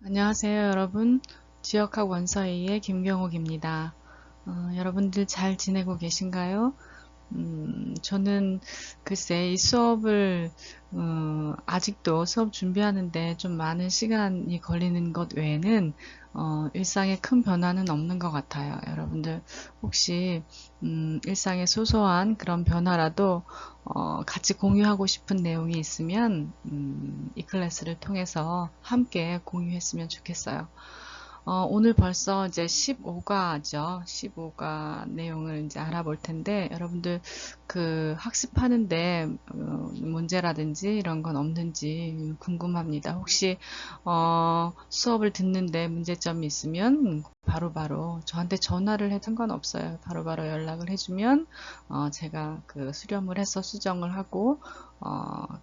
안녕하세요, 여러분. 지역학 원서A의 김경옥입니다. 여러분들 잘 지내고 계신가요? 저는 글쎄 이 수업을 아직도 수업 준비하는데 좀 많은 시간이 걸리는 것 외에는 일상에 큰 변화는 없는 것 같아요. 여러분들 혹시 일상의 소소한 그런 변화라도 같이 공유하고 싶은 내용이 있으면 이 클래스를 통해서 함께 공유했으면 좋겠어요. 오늘 벌써 이제 15과죠. 15과 내용을 이제 알아볼 텐데, 여러분들 그 학습하는데 문제라든지 이런 건 없는지 궁금합니다. 혹시 수업을 듣는데 문제점이 있으면 바로바로 저한테 전화를 해 상관없어요. 바로바로 연락을 해주면 제가 그 수렴을 해서 수정을 하고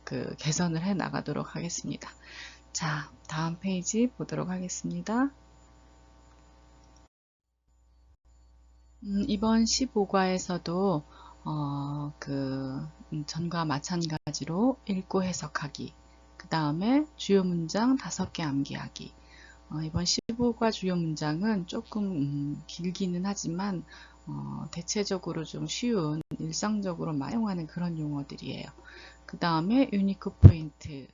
그 개선을 해 나가도록 하겠습니다. 자, 다음 페이지 보도록 하겠습니다. 이번 15과에서도 전과 마찬가지로 읽고 해석하기, 그 다음에 주요 문장 5개 암기하기. 이번 15과 주요 문장은 조금 길기는 하지만 대체적으로 좀 쉬운, 일상적으로 많이 사용하는 그런 용어들이에요. 그 다음에 유니크 포인트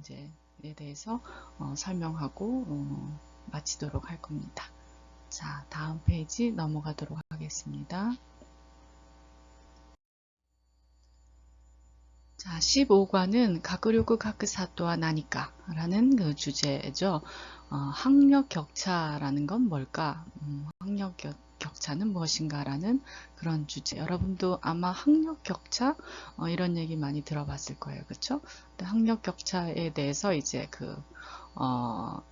이제에 대해서 설명하고 마치도록 할 겁니다. 자, 다음 페이지 넘어가도록 하겠습니다. 자, 15과는 가꾸류구 가크사토와 나니까 라는 그 주제죠. 학력 격차라는 건 뭘까? 학력 격차는 무엇인가 라는 그런 주제. 여러분도 아마 학력 격차 이런 얘기 많이 들어봤을 거예요. 그렇죠? 학력 격차에 대해서 이제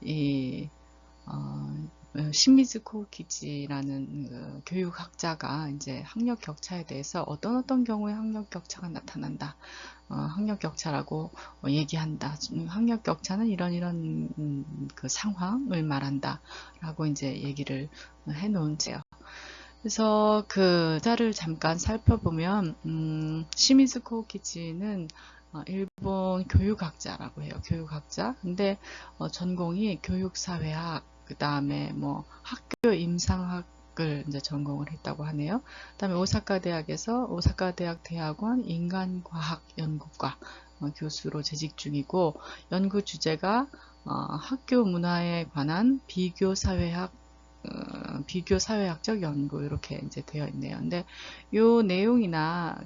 이 시미즈 코우키지라는 그 교육학자가 이제 학력 격차에 대해서 어떤 경우에 학력 격차가 나타난다. 학력 격차라고 얘기한다. 학력 격차는 이런 그 상황을 말한다. 라고 이제 얘기를 해놓은 제요. 그래서 그 자를 잠깐 살펴보면 시미즈 코우키지는 일본 교육학자라고 해요. 교육학자. 근데 전공이 교육사회학, 그 다음에 뭐 학교 임상학을 이제 전공을 했다고 하네요. 그 다음에 오사카 대학에서 오사카 대학 대학원 인간과학 연구과 교수로 재직 중이고, 연구 주제가 학교 문화에 관한 비교 사회학적 연구 이렇게 이제 되어 있네요. 근데 요 내용이나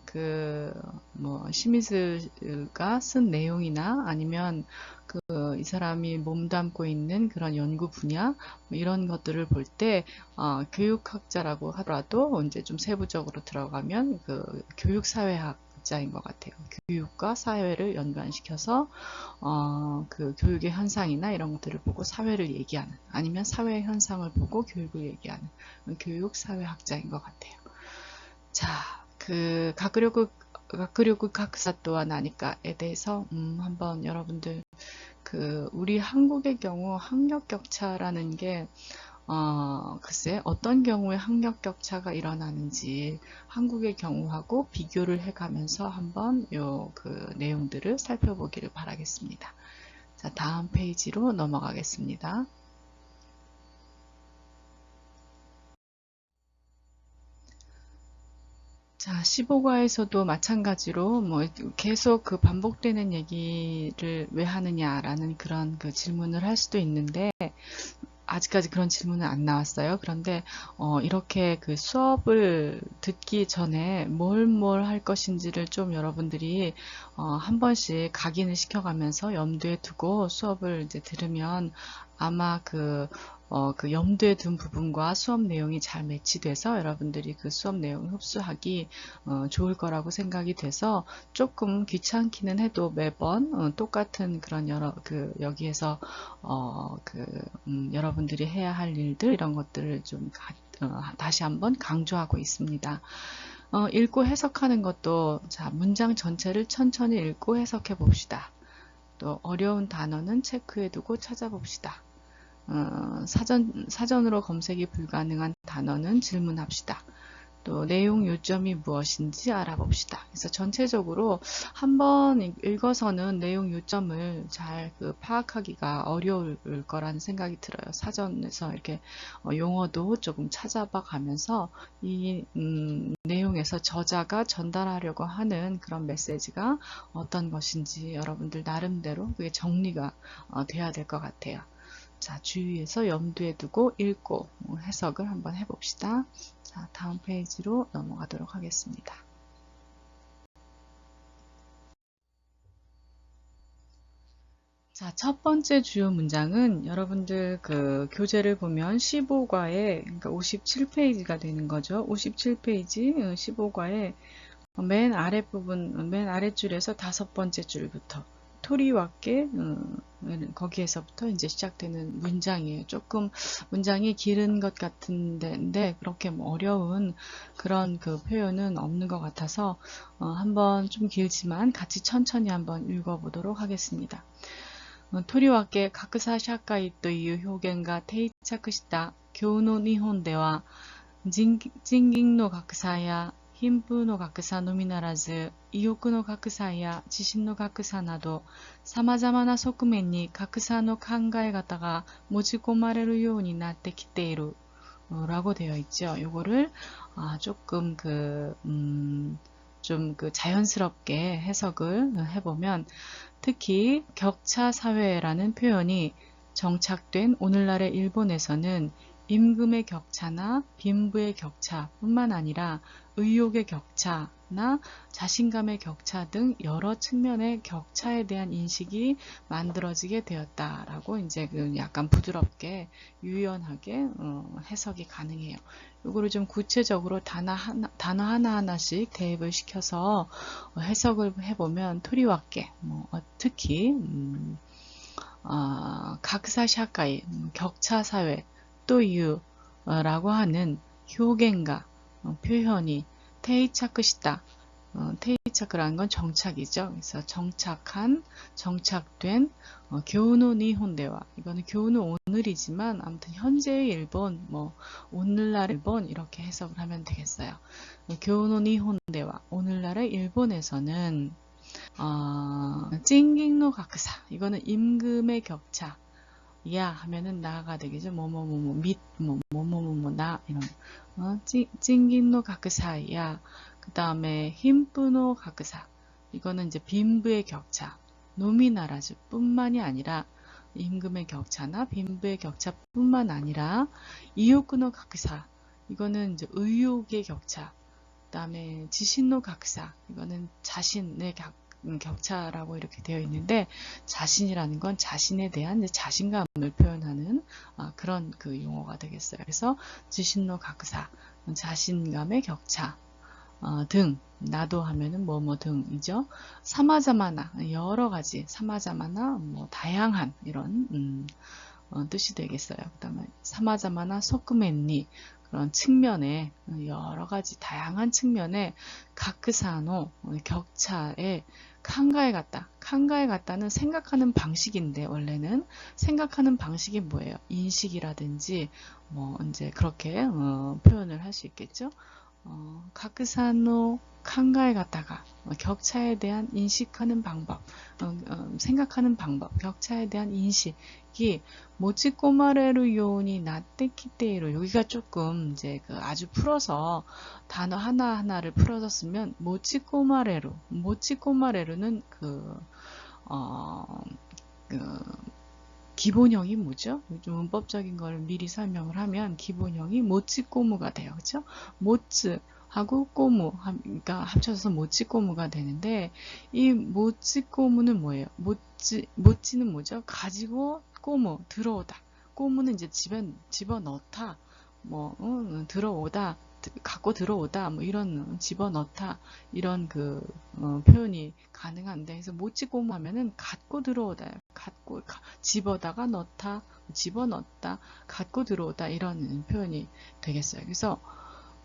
뭐 시미즈가 쓴 내용이나 아니면 이 사람이 몸담고 있는 그런 연구 분야 뭐 이런 것들을 볼 때 교육학자라고 하더라도 이제 좀 세부적으로 들어가면 그 교육사회학자인 것 같아요. 교육과 사회를 연관시켜서 그 교육의 현상이나 이런 것들을 보고 사회를 얘기하는, 아니면 사회의 현상을 보고 교육을 얘기하는 교육사회학자인 것 같아요. 자, 가꾸려고 각사또와 나니까에 대해서 한번 여러분들 우리 한국의 경우 학력 격차라는 게 글쎄 어떤 경우에 학력 격차가 일어나는지 한국의 경우하고 비교를 해가면서 한번 그 내용들을 살펴보기를 바라겠습니다. 자, 다음 페이지로 넘어가겠습니다. 자, 15과에서도 마찬가지로 뭐 계속 그 반복되는 얘기를 왜 하느냐라는 그런 그 질문을 할 수도 있는데, 아직까지 그런 질문은 안 나왔어요. 그런데 이렇게 그 수업을 듣기 전에 뭘 할 것인지를 좀 여러분들이 한 번씩 각인을 시켜가면서 염두에 두고 수업을 이제 들으면 아마 그 염두에 둔 부분과 수업 내용이 잘 매치돼서 여러분들이 그 수업 내용을 흡수하기 좋을 거라고 생각이 돼서, 조금 귀찮기는 해도 매번 똑같은 그런 여기에서 여러분들이 해야 할 일들 이런 것들을 좀 다시 한번 강조하고 있습니다. 읽고 해석하는 것도, 자, 문장 전체를 천천히 읽고 해석해 봅시다. 또 어려운 단어는 체크해 두고 찾아봅시다. 사전으로 검색이 불가능한 단어는 질문합시다. 또 내용 요점이 무엇인지 알아봅시다. 그래서 전체적으로 한번 읽어서는 내용 요점을 잘 파악하기가 어려울 거라는 생각이 들어요. 사전에서 이렇게 용어도 조금 찾아봐 가면서 이 내용에서 저자가 전달하려고 하는 그런 메시지가 어떤 것인지 여러분들 나름대로 그게 정리가 돼야 될 것 같아요. 자, 주의해서 염두에 두고 읽고 해석을 한번 해봅시다. 자, 다음 페이지로 넘어가도록 하겠습니다. 자, 첫 번째 주요 문장은 여러분들 교재를 보면 15과에, 그러니까 57페이지가 되는 거죠. 57페이지 15과에 맨 아랫부분, 맨 아랫줄에서 다섯 번째 줄부터 토리와께 거기에서부터 이제 시작되는 문장이에요. 조금 문장이 길은 것 같은데 그렇게 어려운 그런 표현은 없는 것 같아서 한번 좀 길지만 같이 천천히 한번 읽어보도록 하겠습니다. 토리와께 가쿠사 샤카이 という表現が定着した今日の日本では賃金の格差や貧富の格差のみならず、意欲の格差や自信の格差など、様々な側面に格差の考え方が持ち込まれるようになってきている라고 되어 있죠. 요거를 조금 좀 자연스럽게 해석을 해보면 특히 격차 사회라는 표현이 정착된 오늘날의 일본에서는 임금의 격차나 빈부의 격차뿐만 아니라 의욕의 격차나 자신감의 격차 등 여러 측면의 격차에 대한 인식이 만들어지게 되었다라고 이제 약간 부드럽게 유연하게 해석이 가능해요. 요거를 좀 구체적으로 단어 하나하나씩 대입을 시켜서 해석을 해보면 토리와께 특히 각사 샤카이 격차 사회 또유라고 하는 효겐가 표현이 테이차크시다. 테이차크라는 건 정착이죠. 그래서 정착된 교우노 니혼대와 이거는 교우는 오늘이지만 아무튼 현재의 일본, 오늘날 일본 이렇게 해석을 하면 되겠어요. 교우노 니혼대와 오늘날의 일본에서는 찡깅노 각사 이거는 임금의 격차 야 하면은 나가 되겠죠. 나 이런 찡깅노 각사야 그 다음에 힘부노 각사 이거는 이제 빈부의 격차 노미나라즈 뿐만이 아니라 임금의 격차나 빈부의 격차뿐만 아니라 이욕노 각사 이거는 이제 의욕의 격차 그 다음에 지신노 각사 이거는 자신의 격차라고 이렇게 되어 있는데 자신이라는 건 자신에 대한 자신감을 표현하는 그런 용어가 되겠어요. 그래서 지신노 각사 자신감의 격차 등 나도 하면은 등이죠. 사마자마나 여러 가지 사마자마나 다양한 이런 뜻이 되겠어요. 그 다음에 사마자마나 소크맨니 그런 측면에 여러 가지 다양한 측면에 가크사노 격차에 칸가에 갔다는 생각하는 방식인데 원래는 생각하는 방식이 뭐예요? 인식이라든지 이제 그렇게 표현을 할 수 있겠죠. 가크사노 칸가에 갔다가 격차에 대한 인식하는 방법, 생각하는 방법, 격차에 대한 인식이 모치꼬마레루 요온이 나떼키테이로 여기가 조금 이제 아주 풀어서 단어 하나하나를 풀어서 쓰면 모치꼬마레루는 기본형이 뭐죠? 좀 문법적인 걸 미리 설명을 하면 기본형이 모찌꼬무가 돼요. 그렇죠? 모츠 하고 꼬무 그러니까 합쳐서 모찌꼬무가 되는데 이 모찌꼬무는 뭐예요? 모찌는 뭐죠? 가지고 꼬무 들어오다. 꼬무는 이제 집어넣다. 들어오다. 갖고 들어오다 이런 집어넣다 이런 표현이 가능한데 그래서 모찌꼬무 하면은 갖고 들어오다 집어다가 넣다 집어넣다 갖고 들어오다 이런 표현이 되겠어요. 그래서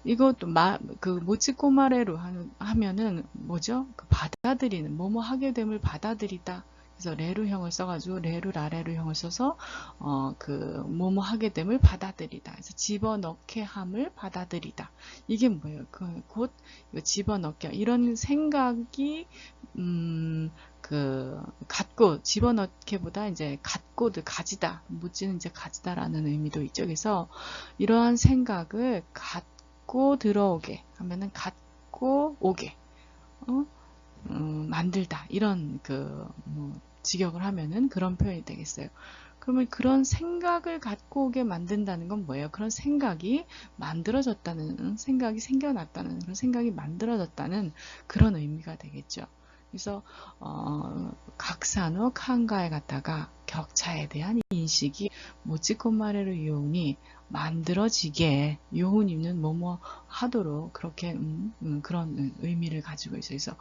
이것도 모찌꼬마레로 하면은 뭐죠? 받아들이는 뭐뭐 하게 됨을 받아들이다 그래서 레루형을 써가지고 레루 라레루형을 써서 그 뭐뭐 하게 됨을 받아들이다. 그래서 집어넣게 함을 받아들이다. 이게 뭐예요? 곧 집어넣게 이런 생각이 갖고 집어넣기보다 이제 갖고도 가지다, 묻지는 이제 가지다라는 의미도 있죠. 그래서 이러한 생각을 갖고 들어오게 하면은 갖고 오게, 만들다 이런 직역을 하면은 그런 표현이 되겠어요. 그러면 그런 생각을 갖고 오게 만든다는 건 뭐예요? 그런 생각이 만들어졌다는, 생각이 생겨났다는, 그런 생각이 만들어졌다는 그런 의미가 되겠죠. 그래서 각산후 칸가에 갔다가 격차에 대한 인식이 모찌코마레르 요운이 만들어지게, 요운이는 뭐뭐 하도록 그렇게 그런 의미를 가지고 있어요. 그래서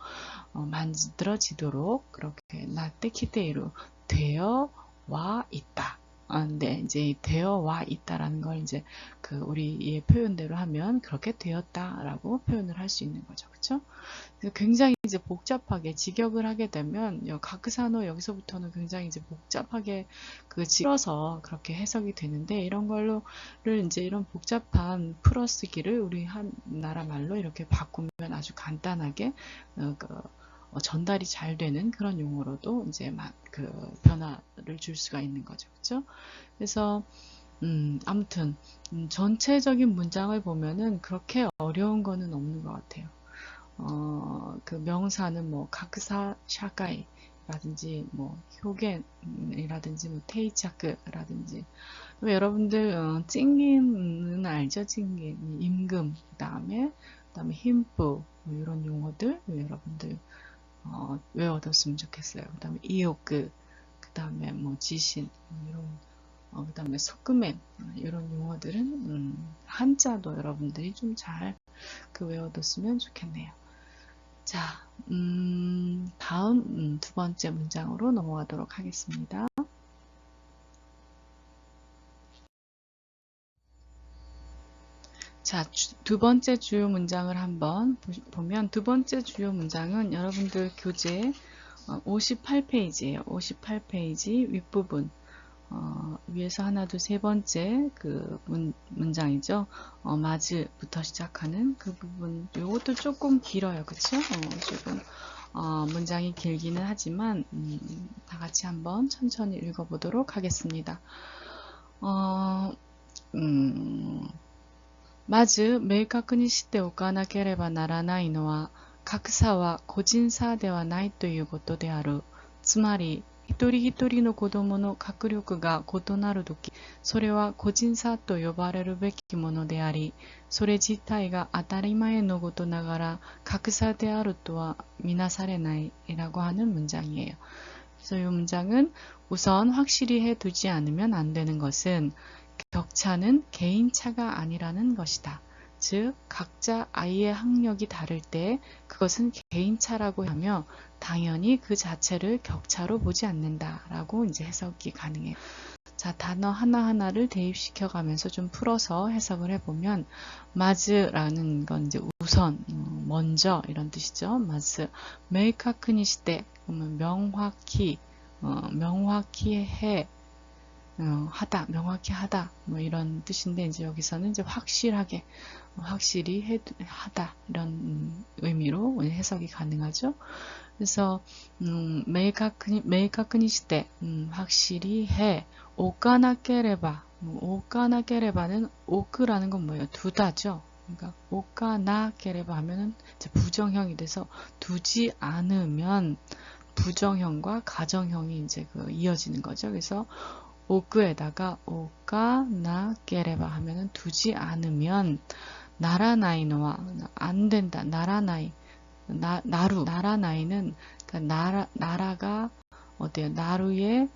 만들어지도록 그렇게 나떼키테이로 되어 와 있다. 근데 이제 되어 와 있다라는 걸 이제 우리의 표현대로 하면 그렇게 되었다라고 표현을 할 수 있는 거죠. 그렇죠? 굉장히 이제 복잡하게 직역을 하게 되면 가크산호 여기서부터는 굉장히 이제 복잡하게 찍어서 그렇게 해석이 되는데, 이런 걸로를 이제 이런 복잡한 풀어쓰기를 우리 한 나라 말로 이렇게 바꾸면 아주 간단하게 전달이 잘 되는 그런 용어로도 이제 변화를 줄 수가 있는 거죠. 그렇죠? 그래서 아무튼 전체적인 문장을 보면은 그렇게 어려운 거는 없는 것 같아요. 그 명사는 뭐 각사 샤카이라든지 뭐 효겐이라든지 뭐 테이차크라든지, 여러분들 찡김은 알죠? 찡김, 임금, 그다음에 힘부, 뭐 이런 용어들 여러분들 외워뒀으면 좋겠어요. 그 다음에 이오크, 그 다음에 뭐 지신, 이런 그 다음에 소크맨, 이런 용어들은 한자도 여러분들이 좀 잘 외워뒀으면 좋겠네요. 자, 다음 두 번째 문장으로 넘어가도록 하겠습니다. 자, 두 번째 주요 문장을 한번 보면, 두 번째 주요 문장은 여러분들 교재 58페이지예요. 58페이지 윗부분 위에서 하나, 둘, 세 번째 문장이죠. 마즈부터 시작하는 그 부분. 이것도 조금 길어요. 그쵸? 조금 문장이 길기는 하지만 다 같이 한번 천천히 읽어보도록 하겠습니다. まず明確にしておかなければならないのは、格差は個人差ではないということである。つまり、一人一人の子供の学力が異なるとき、それは個人差と呼ばれるべきものであり、それ自体が当たり前のことながら格差であるとはみなされない라고 하는 문장이에요. 그래서 이 문장은 우선 확실히 해두지 않으면 안 되는 것은 격차는 개인차가 아니라는 것이다. 즉, 각자 아이의 학력이 다를 때 그것은 개인차라고 하며 당연히 그 자체를 격차로 보지 않는다 라고 이제 해석이 가능해요. 자, 단어 하나하나를 대입시켜 가면서 좀 풀어서 해석을 해보면, 마즈라는 건 이제 우선, 먼저 이런 뜻이죠. 마즈. 메이카크니시대, 그러면 명확히, 명확히 해, 하다, 명확히 하다, 뭐 이런 뜻인데, 이제 여기서는 이제 확실하게, 확실히 하다, 이런 의미로 해석이 가능하죠. 그래서, 메이카크니시대, 확실히 해, 오까나케레바, 오까나케레바는 오크라는 건 뭐예요? 두다죠. 그러니까, 오까나케레바 하면은 이제 부정형이 돼서 두지 않으면 부정형과 가정형이 이제 이어지는 거죠. 그래서, 오크에다가 오까나케레바 하면은 두지 않으면 나라나이노와 안 된다. 나라나이 나라나이는 그러니까 나라가 어때요? 나루의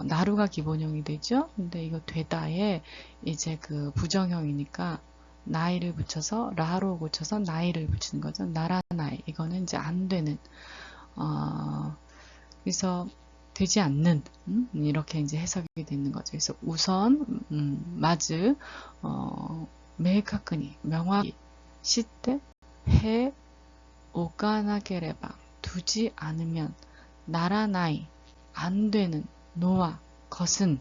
나루가 기본형이 되죠. 근데 이거 되다에 이제 부정형이니까 나이를 붙여서 라로 고쳐서 나이를 붙이는 거죠. 나라나이 이거는 이제 안 되는 그래서 되지 않는 이렇게 이제 해석이 되는 거죠. 그래서 우선 마즈 메이카크니 명확히 시때 해 오까나게레바 두지 않으면 나라나이 안 되는 노와 것은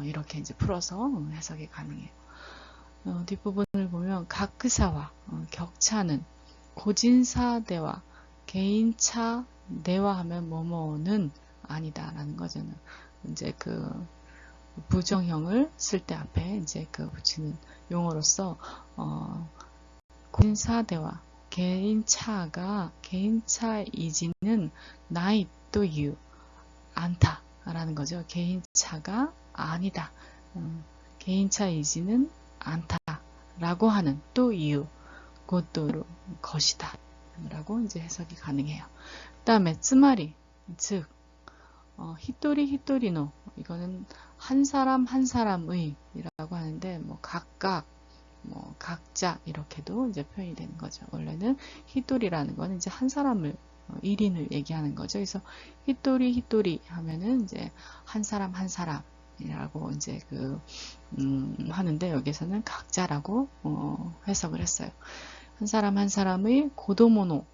이렇게 이제 풀어서 해석이 가능해요. 뒷부분을 보면 가크사와 격차는 고진사대와 개인차 대화하면 뭐뭐는 아니다라는 거잖아요. 이제 그 부정형을 쓸 때 앞에 이제 그 붙이는 용어로서 고진사대와 개인차이지는 나이 또 you 않다라는 거죠. 개인차가 아니다. 개인차이지는 않다라고 하는 또 you 그것도 것이다 라고 이제 해석이 가능해요. 그 다음에 쯔마리 즉 히토리 히토리노 이거는 한 사람 한 사람의 이라고 하는데 뭐 각각 뭐 각자 이렇게도 이제 표현이 되는 거죠. 원래는 히토리라는 거는 이제 한 사람을 1인을 얘기하는 거죠. 그래서 히토리 히토리 하면은 이제 한 사람 한 사람이라고 이제 하는데 여기서는 각자라고 해석을 했어요. 한 사람 한 사람의 고도모노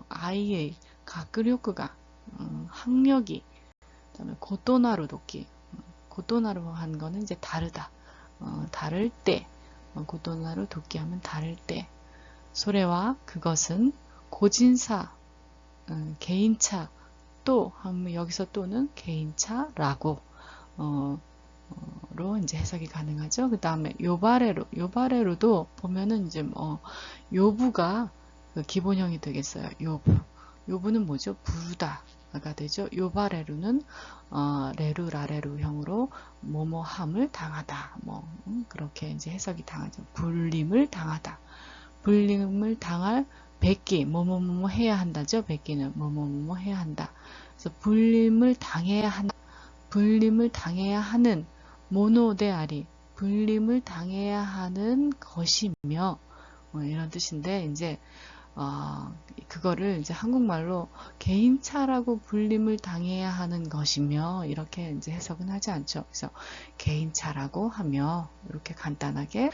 아이의 가크력가 학력이 그다음에 고토나루 도끼 고토나루 한 거는 이제 다르다 다를 때 고토나루 도끼 하면 다를 때 소래와 그것은 고진사 개인차 또 하면 여기서 또는 개인차라고 로 이제 해석이 가능하죠. 그 다음에 요바레루도 보면은 이제 요부가 그 기본형이 되겠어요. 요부는 뭐죠? 부르다가 되죠. 요바레루는 레루라레루형으로 뭐뭐함을 당하다. 그렇게 이제 해석이 당하죠. 불림을 당하다. 불림을 당할 백기 뭐뭐뭐 해야 한다죠. 백기는 뭐뭐뭐 해야 한다. 그래서 불림을 당해야 하는 모노데아리 불림을 당해야 하는 것이며 이런 뜻인데 이제 그거를 이제 한국말로 개인차라고 불림을 당해야 하는 것이며 이렇게 이제 해석은 하지 않죠. 그래서 개인차라고 하며 이렇게 간단하게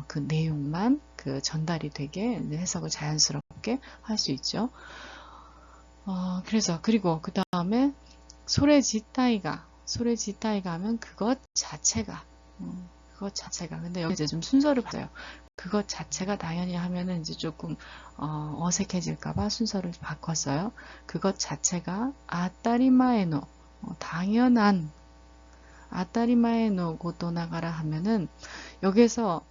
그 내용만 그 전달이 되게 해석을 자연스럽게 할 수 있죠. 그리고 그 다음에 소레지타이가 하면 그것 자체가 근데 여기 이제 좀 순서를 봤어요. 그것 자체가 당연히 하면은 이제 조금 어색해질까봐 순서를 바꿨어요. 그것 자체가 아따리마에노 당연한 아따리마에노 고토 나가라 하면은 여기서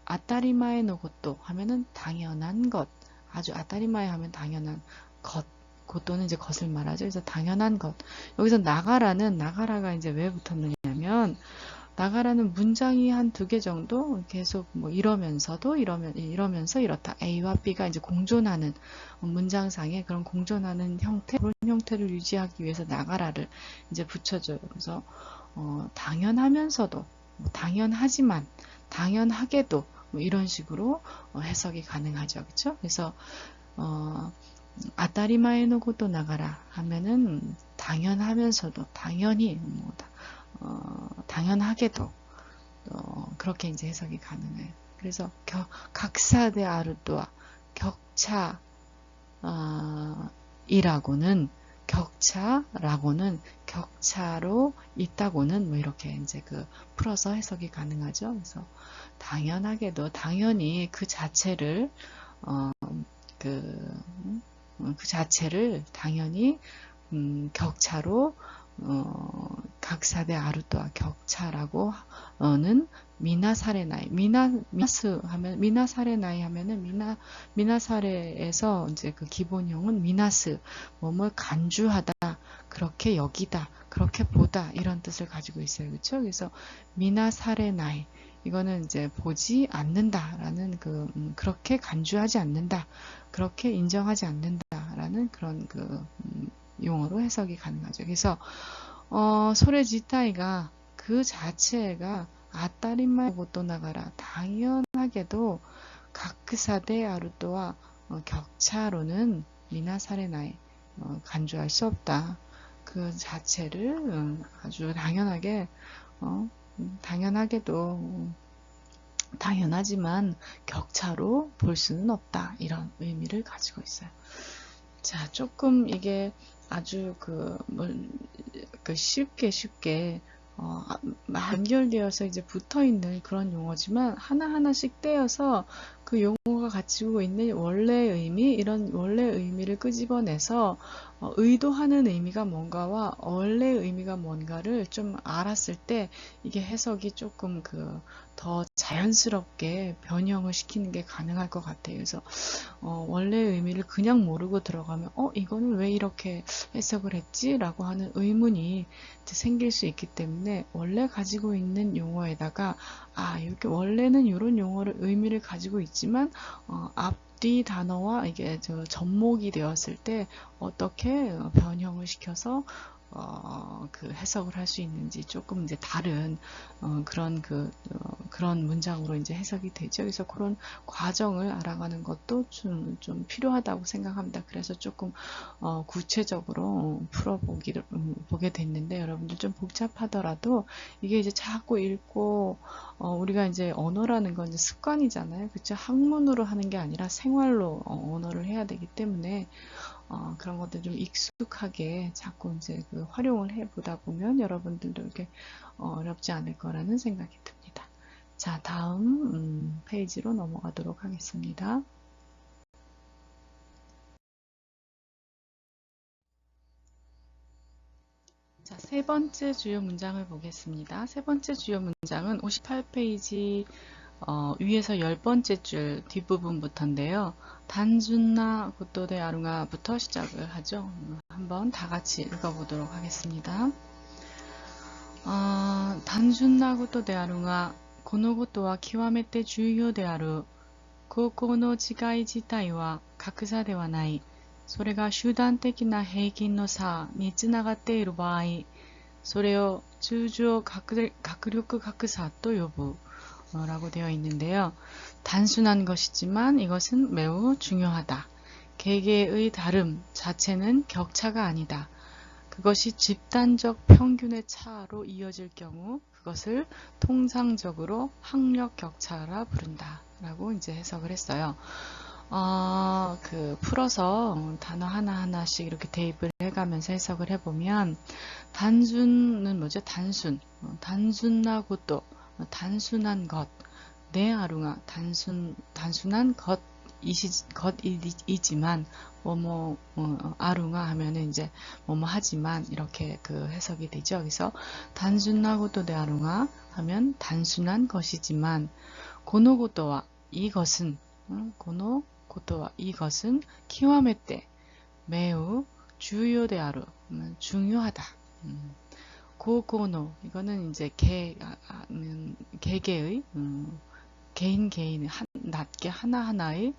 아따리마에노 고토 하면은 당연한 것 아주 아따리마에 하면 당연한 것 고토는 이제 것을 말하죠. 그래서 당연한 것 여기서 나가라가 이제 왜 붙었느냐면 나가라는 문장이 한 2개 정도 계속 이러면서 이렇다. A와 B가 이제 공존하는 문장상의 그런 공존하는 형태, 그런 형태를 유지하기 위해서 나가라를 이제 붙여줘요. 그래서 당연하면서도, 당연하지만, 당연하게도 이런 식으로 해석이 가능하죠. 그렇죠? 그래서 아따리마에노 고토 나가라 하면은 당연하면서도 당연히 당연하게도 그렇게 이제 해석이 가능해요. 그래서 각사대 아르토와 격차라고는 격차로 있다고는 이렇게 이제 풀어서 해석이 가능하죠. 그래서 당연하게도 당연히 그 자체를 당연히 격차로 각사대 아르토와 격차라고는 미나사레나이 미나사레나이 하면은 미나사레에서 이제 그 기본형은 미나스 뭐뭐 간주하다 그렇게 여기다 그렇게 보다 이런 뜻을 가지고 있어요. 그렇죠? 그래서 미나사레나이 이거는 이제 보지 않는다라는 그렇게 간주하지 않는다 그렇게 인정하지 않는다라는 그런 용어로 해석이 가능하죠. 그래서 소레지타이가 그 자체가 아따리마에 고토 나가라 당연하게도 각사대 아르토와 격차로는 미나사레나이 간주할 수 없다. 그 자체를 아주 당연하게 당연하게도 당연하지만 격차로 볼 수는 없다. 이런 의미를 가지고 있어요. 자, 조금 이게 아주 쉽게 연결되어서 이제 붙어 있는 그런 용어지만 하나하나씩 떼어서 그 용어가 가지고 있는 원래 의미, 이런 원래 의미를 끄집어내서 의도하는 의미가 뭔가와 원래 의미가 뭔가를 좀 알았을 때 이게 해석이 조금 더 자연스럽게 변형을 시키는 게 가능할 것 같아요. 그래서 원래 의미를 그냥 모르고 들어가면 이거는 왜 이렇게 해석을 했지? 라고 하는 의문이 생길 수 있기 때문에 원래 가지고 있는 용어에다가 이렇게 원래는 이런 용어를 의미를 가지고 있지만 앞뒤 단어와 이게 접목이 되었을 때 어떻게 변형을 시켜서 해석을 할 수 있는지 조금 이제 다른 그런 문장으로 이제 해석이 되죠. 그래서 그런 과정을 알아가는 것도 좀 필요하다고 생각합니다. 그래서 조금 구체적으로 보게 됐는데 여러분들 좀 복잡하더라도 이게 이제 자꾸 읽고 우리가 이제 언어라는 건 이제 습관이잖아요. 그렇죠? 학문으로 하는 게 아니라 생활로 언어를 해야 되기 때문에 그런 것들 좀 익숙하게 자꾸 이제 활용을 해보다 보면 여러분들도 이렇게 어렵지 않을 거라는 생각이 듭니다. 자, 다음 페이지로 넘어가도록 하겠습니다. 자, 세 번째 주요 문장을 보겠습니다. 세 번째 주요 문장은 58페이지 위에서 10번째 줄 뒷부분부터인데요. 단순나 고토데 아루가부터 시작을 하죠. 한번 다 같이 읽어보도록 하겠습니다. 단순나 고토데 아루가 このことは極めて重要である。高校の違い自体は格差ではない。それが集団的な平均の差につながっている場合、それを通常学力格差と呼ぶ。라고 되어 있는데요. 단순한 것이지만 이것은 매우 중요하다. 개개의 다름 자체는 격차가 아니다. 그것이 집단적 평균의 차로 이어질 경우 그것을 통상적으로 학력 격차라 부른다. 라고 이제 해석을 했어요. 풀어서 단어 하나하나씩 이렇게 대입을 해가면서 해석을 해보면 단순은 뭐죠? 단순나 것도 단순한 것, 네 아루가 단순한 것이지만 아루가 하면은 이제 하지만 이렇게 해석이 되죠. 그래서 단순하고도 네 아루가 하면 단순한 것이지만 고노고도와 이것은 고노고도와 이것은 키와메때 매우 주요데 아루 중요하다. 고고노 이거는 이제 개개의 개인의 낮게 하나하나의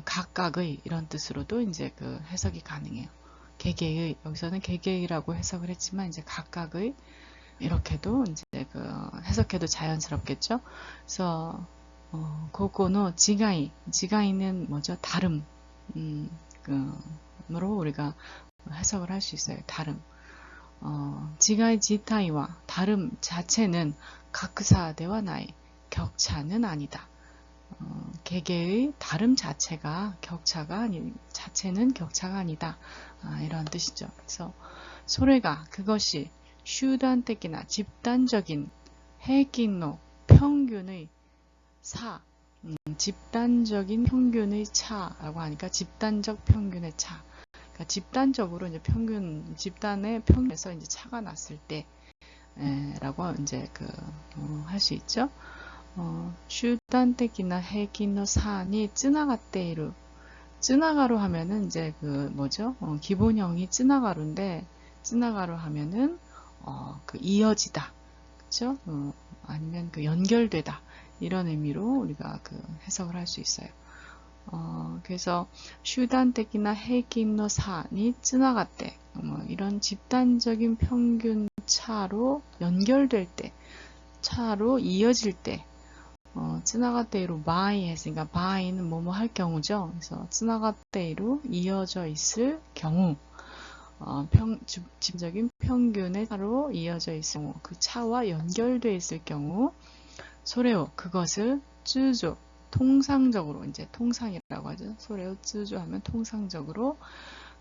각각의 이런 뜻으로도 이제 해석이 가능해요. 개개의 여기서는 개개의라고 해석을 했지만 이제 각각의 이렇게도 이제 해석해도 자연스럽겠죠. 그래서 고고노 지가이는 뭐죠? 다름 으로 우리가 해석을 할 수 있어요. 다름. 지가이 지타이와 다름 자체는 각사대와 나이 격차는 아니다. 개개의 다름 자체는 격차가 아니다. 이런 뜻이죠. 그래서 소래가 그것이 슈단적이나 집단적인 해긴노 평균의 집단적인 평균의 차라고 하니까 집단적 평균의 차. 그러니까 집단적으로 이제 집단의 평균에서 이제 차가 났을 때, 라고 이제 할 수 있죠. 슈단적이나 해긴의 사안이 쯔나가떼이루. 쯔나가루 하면은 이제 뭐죠? 기본형이 쯔나가루인데, 쯔나가루 하면은, 이어지다. 그쵸? 아니면 연결되다. 이런 의미로 우리가 해석을 할 수 있어요. 그래서 슈단적이나 해긴의 사안이 쯔나가떼. 이런 집단적인 평균 차로 연결될 때, 차로 이어질 때, 쯔나가떼이로 바이 했으니까 바이는 뭐뭐 할 경우죠. 그래서 쯔나가떼이로 이어져 있을 경우, 집적인 평균의 차로 이어져 있을 경우, 그 차와 연결되어 있을 경우, 소레오 그것을 쯔조 통상적으로 이제 통상이라고 하죠. 소레오 쯔조 하면 통상적으로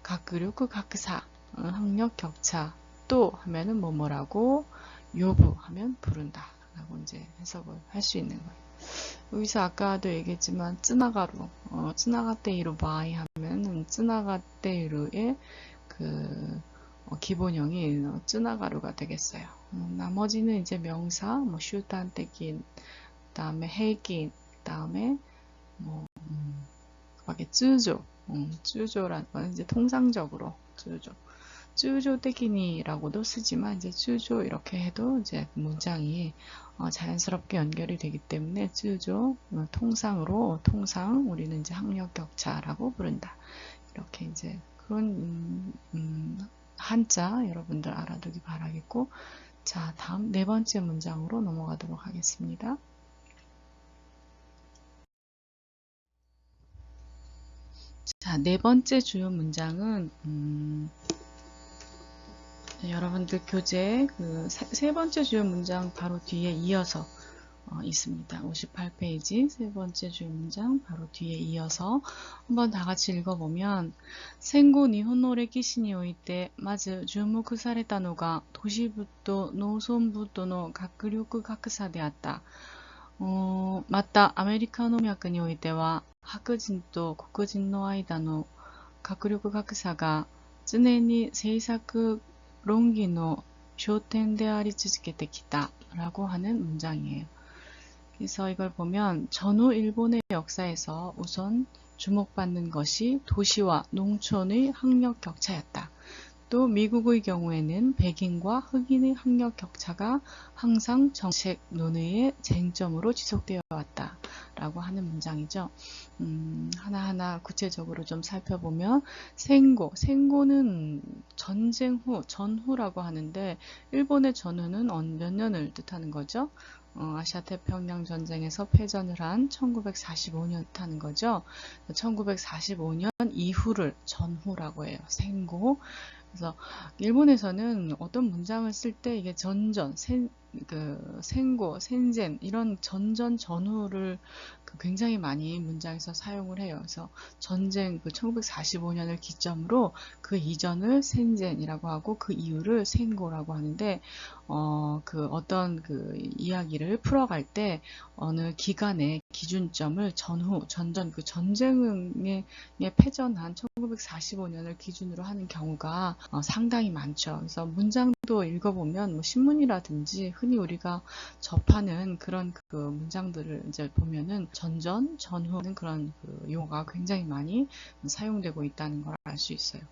각그류크 각사 학력 격차. 또 하면은 뭐뭐라고, 요부 하면 부른다 라고 이제 해석을 할 수 있는 거예요. 여기서 아까도 얘기했지만 쯔나가루, 쯔나가테이루 바이 하면은 쯔나가테이루의 그 기본형이 쯔나가루가 되겠어요. 나머지는 이제 명사, 뭐 슈탄테긴, 그다음에 헤이긴, 그다음에 뭐 그밖에 쯔조, 쯔조라는 건 이제 통상적으로 쯔조테기니라고도 쓰지만 이제 쯔조 이렇게 해도 이제 문장이 자연스럽게 연결이 되기 때문에 쯔조 통상으로 통상 우리는 이제 학력 격차라고 부른다. 이렇게 이제 그런 한자 여러분들 알아두기 바라겠고, 자, 다음 네 번째 문장으로 넘어가도록 하겠습니다. 자, 네 번째 주요 문장은 여러분들 교재 그 세 번째 주요 문장 바로 뒤에 이어서 있습니다. 58페이지 세 번째 주요 문장 바로 뒤에 이어서 한번 다 같이 읽어보면,戦後 일본의歴史においてまず注目されたのが都市部と農村部との学力格差であった。またアメリカの脈においては白人と黒人の間の学力格差が常に政策論議の焦点であり続けてきた라고 하는 문장이에요. 그래서 이걸 보면 전후 일본의 역사에서 우선 주목받는 것이 도시와 농촌의 학력 격차였다. 또 미국의 경우에는 백인과 흑인의 학력 격차가 항상 정책 논의의 쟁점으로 지속되어 왔다 라고 하는 문장이죠. 하나하나 구체적으로 좀 살펴보면, 생고는 전쟁 후, 전후라고 하는데 일본의 전후는 몇 년을 뜻하는 거죠? 아시아 태평양 전쟁에서 패전을 한 1945년 뜻하는 거죠. 1945년 이후를 전후라고 해요. 생고. 그래서 일본에서는 어떤 문장을 쓸 때 이게 전전, 생고, 센젠 이런 전전, 전후를 굉장히 많이 문장에서 사용을 해요. 그래서 전쟁 1945년을 기점으로 그 이전을 센젠이라고 하고 그 이후를 생고라고 하는데, 어떤 이야기를 풀어갈 때 어느 기간의 기준점을 전후, 전전, 전쟁에 패전한 1945년을 기준으로 하는 경우가 상당히 많죠. 그래서 문장도 읽어보면 신문이라든지 흔히 우리가 접하는 그런 문장들을 이제 보면은 전전, 전후는 그런 용어가 굉장히 많이 사용되고 있다는 걸 알 수 있어요.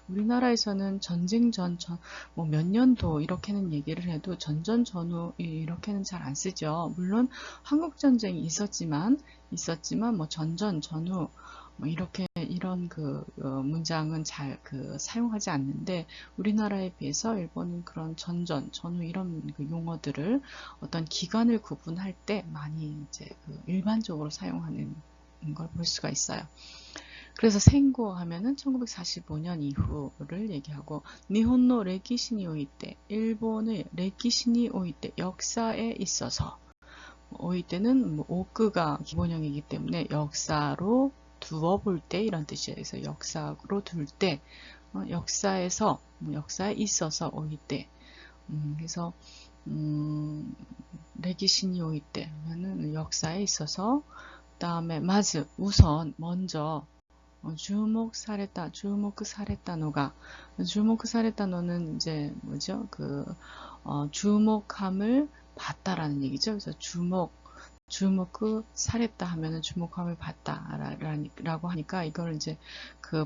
우리나라에서는 전쟁 전, 뭐 몇 년도 이렇게는 얘기를 해도 전전, 전후 이렇게는 잘 안 쓰죠. 물론 한국전쟁이 있었지만 뭐 전전, 전후 뭐 이렇게 이런 문장은 잘 사용하지 않는데, 우리나라에 비해서 일본은 그런 전전, 전후 이런 용어들을 어떤 기간을 구분할 때 많이 이제 일반적으로 사용하는 걸 볼 수가 있어요. 그래서 생고 하면은 1945년 이후를 얘기하고, 니혼노 레키시니 오이테, 일본의 레키시니 오이테, 역사에 있어서, 오이테는 오크가 기본형이기 때문에 역사로 두어 볼 때 이런 뜻이에요. 그래서 역사로 둘 때, 역사에서, 역사에 있어서 오이테. 그래서 레기시니 오이테 하면은 역사에 있어서, 그 다음에 마즈, 우선, 먼저 주목された 주목사랬다노가, 주목사랬다노는 이제 뭐죠? 주목함을 받다라는 얘기죠. 그래서 주목사랬다 하면은 주목함을 받다라고 하니까, 이걸 이제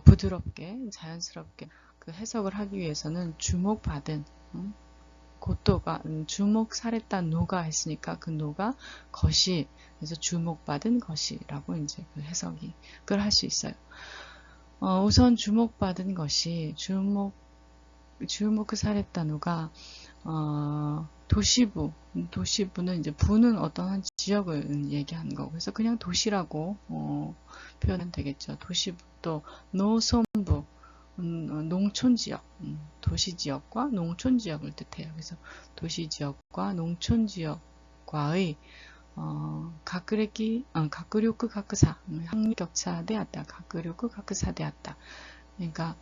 부드럽게 자연스럽게 해석을 하기 위해서는 주목받은, 고토가 주목사랬다 노가 했으니까 그 노가 것이, 그래서 주목받은 것이라고 이제 해석이 그걸 할 수 있어요. 우선 주목받은 것이 주목사랬다 노가 도시부는 이제 부는 어떤 한 지역을 얘기하는 거고, 그래서 그냥 도시라고 표현하면 되겠죠. 도시부. 또 노선부, 농촌지역, 도시지역과 농촌지역을 뜻해요. 그래서 도시지역과 농촌지역과의学力 格差, 학력 격차되었다.学力 格差되었다. 그러니까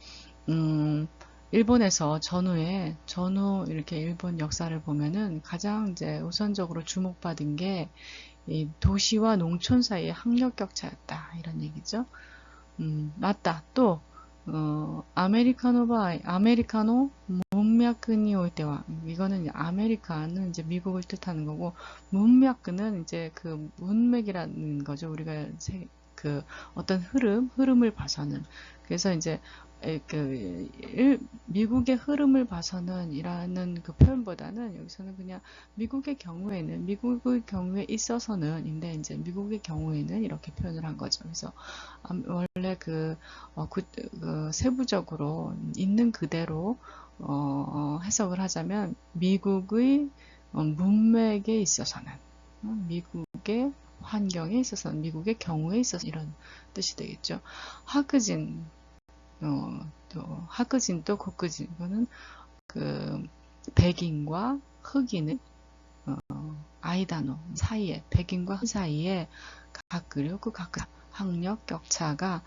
일본에서 전후 이렇게 일본 역사를 보면은 가장 이제 우선적으로 주목받은 게 이 도시와 농촌 사이의 학력 격차였다. 이런 얘기죠. 맞다. 또, 아메리카노 문脈に おいては, 이거는 아메리카는 이제 미국을 뜻하는 거고, 문脈은 이제 그 문맥이라는 거죠. 우리가 그 어떤 흐름을 봐서는. 그래서 이제 미국의 흐름을 봐서는 이라는 그 표현보다는 여기서는 그냥 미국의 경우에 있어서는 인데 이제 미국의 경우에는 이렇게 표현을 한 거죠. 그래서 원래 그 세부적으로 있는 그대로 해석을 하자면 미국의 문맥에 있어서는 미국의 환경에 있어서는 미국의 경우에 있어서 이런 뜻이 되겠죠. 하크진 또 하크진 또 고크진 이거는 그 백인과 흑인의 아이다노 사이에 백인과 흑인 사이에 각 학력 격차가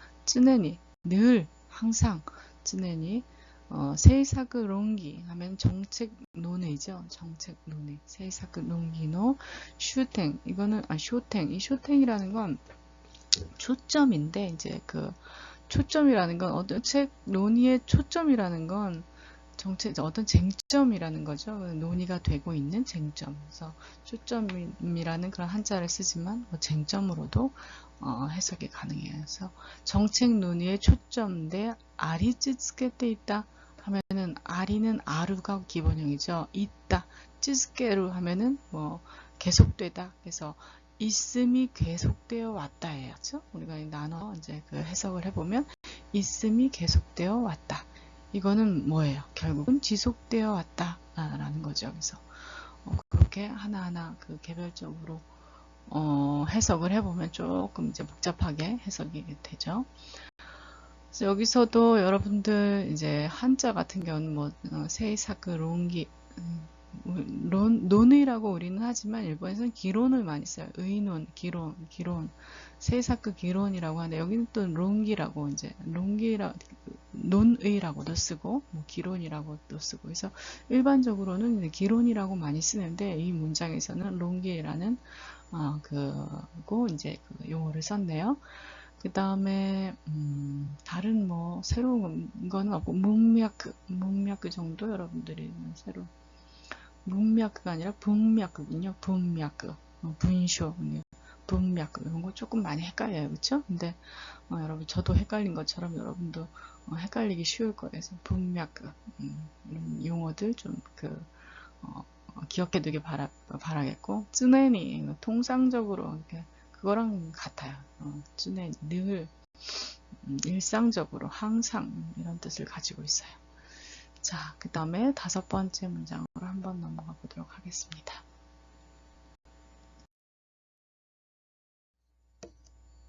늘 항상 세이사크 론기 하면 정책 논의죠. 정책 논의. 세이사크 론기노 슈탱 이거는 쇼탱 이 쇼탱이라는 건 초점인데 이제 그 초점이라는 건 어떤 책 논의의 초점이라는 건 어떤 쟁점이라는 거죠. 논의가 되고 있는 쟁점. 그래서 초점이라는 그런 한자를 쓰지만 뭐 쟁점으로도 해석이 가능해요. 그래서 정책 논의의 초점대 아리 찌스케때 있다 하면은 아리는 아루가 기본형이죠. 있다. 찌스케루 하면은 뭐 계속되다. 그래서 있음이 계속되어 왔다예요. 그렇죠? 우리가 나눠 이제 그 해석을 해보면 있음이 계속되어 왔다. 이거는 뭐예요? 결국은 지속되어 왔다라는 거죠. 그래서 그렇게 하나하나 그 개별적으로 해석을 해보면 조금 이제 복잡하게 해석이 되죠. 그래서 여기서도 여러분들 이제 한자 같은 경우는 뭐 세이사크 론기 논의라고 우리는 하지만 일본에서는 기론을 많이 써요. 의논, 기론, 세이사크 기론이라고 하는데 여기는 또 론기라고 이제 논의라고도 쓰고 뭐 기론이라고도 쓰고 그래서 일반적으로는 기론이라고 많이 쓰는데 이 문장에서는 론기라는 그거 이제 그 용어를 썼네요. 그 다음에 다른 뭐 새로운 거는 없고 문脈정도 여러분들이 새로 문脈아니라 분脈분쇼 분脈이런 거 조금 많이 헷갈려요. 그렇죠? 근데 여러분 저도 헷갈린 것처럼 여러분도 헷갈리기 쉬울 거예요. 그래서 분脈이런 용어들 좀 기억해 두길 바라겠고 쯔네니 통상적으로 이렇게 그거랑 같아요. 쯔네니 늘 일상적으로 항상 이런 뜻을 가지고 있어요. 자, 그 다음에 5번째 문장으로 한번 넘어가 보도록 하겠습니다.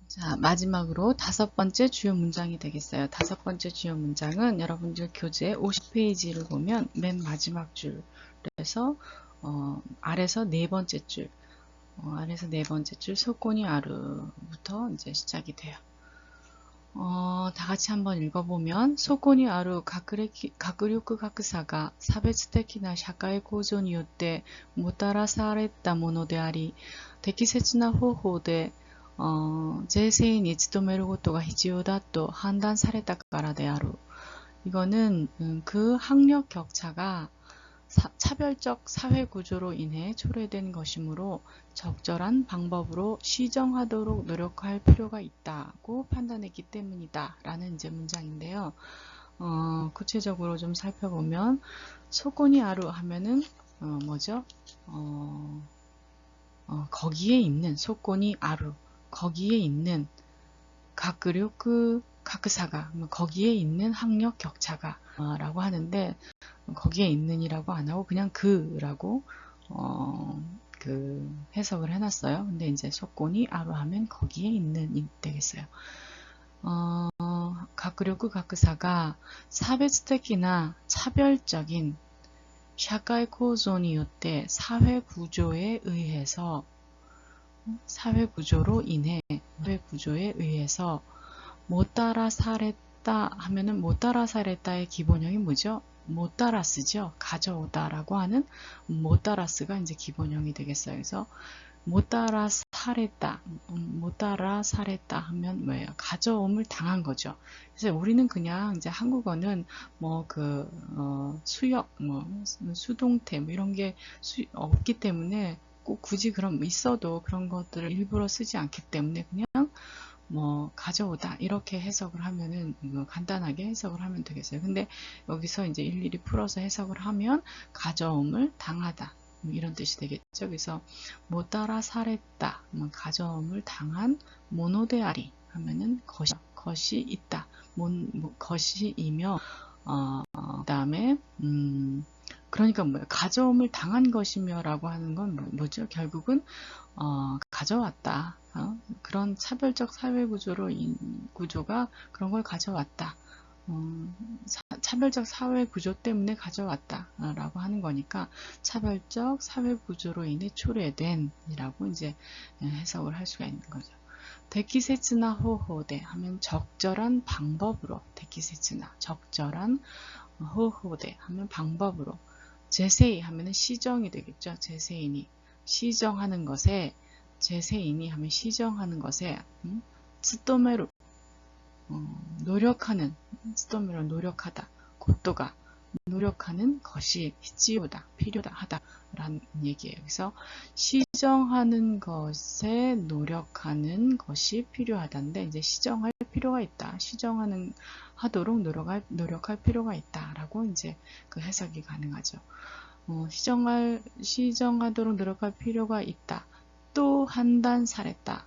자, 마지막으로 5번째 주요 문장이 되겠어요. 5번째 주요 문장은 여러분들 교재 50페이지를 보면 맨 마지막 줄에서 아래서 4번째 줄, 소코니 아루부터 이제 시작이 돼요. 다 같이 한번 읽어보면 소코니 아루 가크력格差が差別的な社会構造によってもたらされたものであり、適切な方法で税制に努めることが必要だと判断されたからである. 이거는 그 학력 격차가 차별적 사회 구조로 인해 초래된 것이므로 적절한 방법으로 시정하도록 노력할 필요가 있다고 판단했기 때문이다 라는 이제 문장인데요. 구체적으로 좀 살펴보면 소코니 아루 하면은 뭐죠? 거기에 있는 소코니 아루 거기에 있는 가크력格差가 거기에 있는 학력 격차가 라고 하는데 거기에 있는이라고 안 하고 그냥 그라고 그 해석을 해놨어요. 근데 이제 소코니 아루 하면 거기에 있는이 되겠어요. 가크력格差가差別的나 차별적인 샤카이 구조니 요때 사회 구조에 의해서 사회 구조에 의해서 못 따라 살했다 하면은 못 따라 살했다의 기본형이 뭐죠? 못 따라 쓰죠. 가져오다라고 하는 못 따라 쓰가 이제 기본형이 되겠어요. 그래서 못 따라 살했다, 못 따라 살했다 하면 뭐예요? 가져옴을 당한 거죠. 그래서 우리는 그냥 이제 한국어는 뭐 수역, 뭐 수동태 뭐 이런 게 없기 때문에 꼭 굳이 그럼 있어도 그런 것들을 일부러 쓰지 않기 때문에 그냥 뭐 가져오다 이렇게 해석을 하면은 간단하게 해석을 하면 되겠어요. 근데 여기서 이제 일일이 풀어서 해석을 하면 가져옴을 당하다 이런 뜻이 되겠죠. 그래서 못 따라 살했다, 가져옴을 당한 모노데아리 하면은 것이 있다, 것이이며 그 다음에 그러니까 뭐예요? 가져옴을 당한 것이며라고 하는 건 뭐죠? 결국은 가져왔다. 그런 차별적 사회 구조가 그런 걸 가져왔다. 차별적 사회 구조 때문에 가져왔다 라고 하는 거니까 차별적 사회 구조로 인해 초래된 이라고 이제 해석을 할 수가 있는 거죠. 데키세츠나 호호데 하면 적절한 방법으로, 데키세츠나 적절한 호호데 하면 방법으로, 제세이 하면 시정이 되겠죠. 제세인이 시정하는 것에, 제세인이 하면 시정하는 것에 츠토메루 노력하는, 츠토메루 노력하다, 고토가 노력하는 것이必要다, 필요다, 하다라는 얘기예요. 그래서 시정하는 것에 노력하는 것이 필요하다인데 이제 시정할 필요가 있다. 시정하는 하도록 노력할 필요가 있다라고 이제 그 해석이 가능하죠. 시정하도록 노력할 필요가 있다. 또 한단살했다.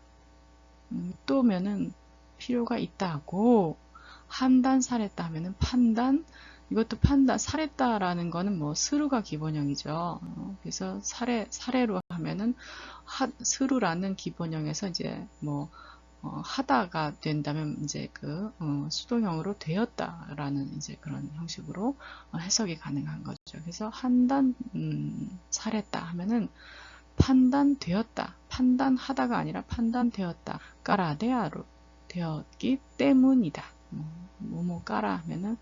또면은 필요가 있다고, 한단살했다 하면은 판단, 이것도 판단, 살했다라는 거는 뭐 스루가 기본형이죠. 그래서 사례로 하면은 스루라는 기본형에서 이제 뭐 하다가 된다면 이제 수동형으로 되었다라는 이제 그런 형식으로 해석이 가능한 거죠. 그래서 살했다 하면은 판단되었다, 판단하다가 아니라 판단되었다. 까라데아로 되었기 때문이다. 뭐뭐 까라 하면은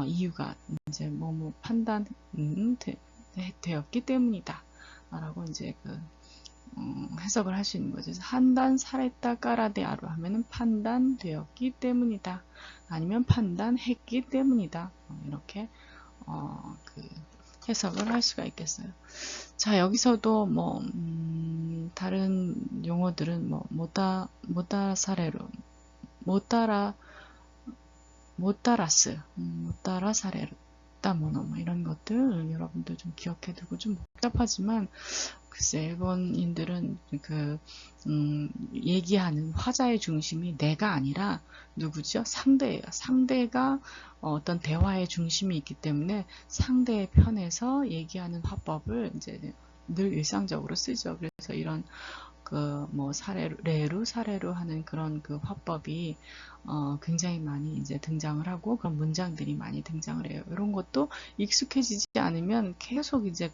이유가 이제 뭐뭐 판단 되었기 때문이다. 라고 이제 해석을 할 수 있는 거죠. 한단 살했다 까라데아로 하면은 판단되었기 때문이다. 아니면 판단했기 때문이다. 이렇게 해석을 할 수가 있겠어요. 자, 여기서도 뭐 다른 용어들은 뭐 못따라 사례로, 못따라 사례로 따모노 뭐 이런 것들 여러분들 좀 기억해 두고, 좀 복잡하지만 글쎄 일본인들은 얘기하는 화자의 중심이 내가 아니라 누구죠? 상대예요. 상대가 어떤 대화의 중심이 있기 때문에 상대의 편에서 얘기하는 화법을 이제 늘 일상적으로 쓰죠. 그래서 이런 뭐 사례로 하는 그런 화법이 굉장히 많이 이제 등장을 하고 그런 문장들이 많이 등장을 해요. 이런 것도 익숙해지지 않으면 계속 이제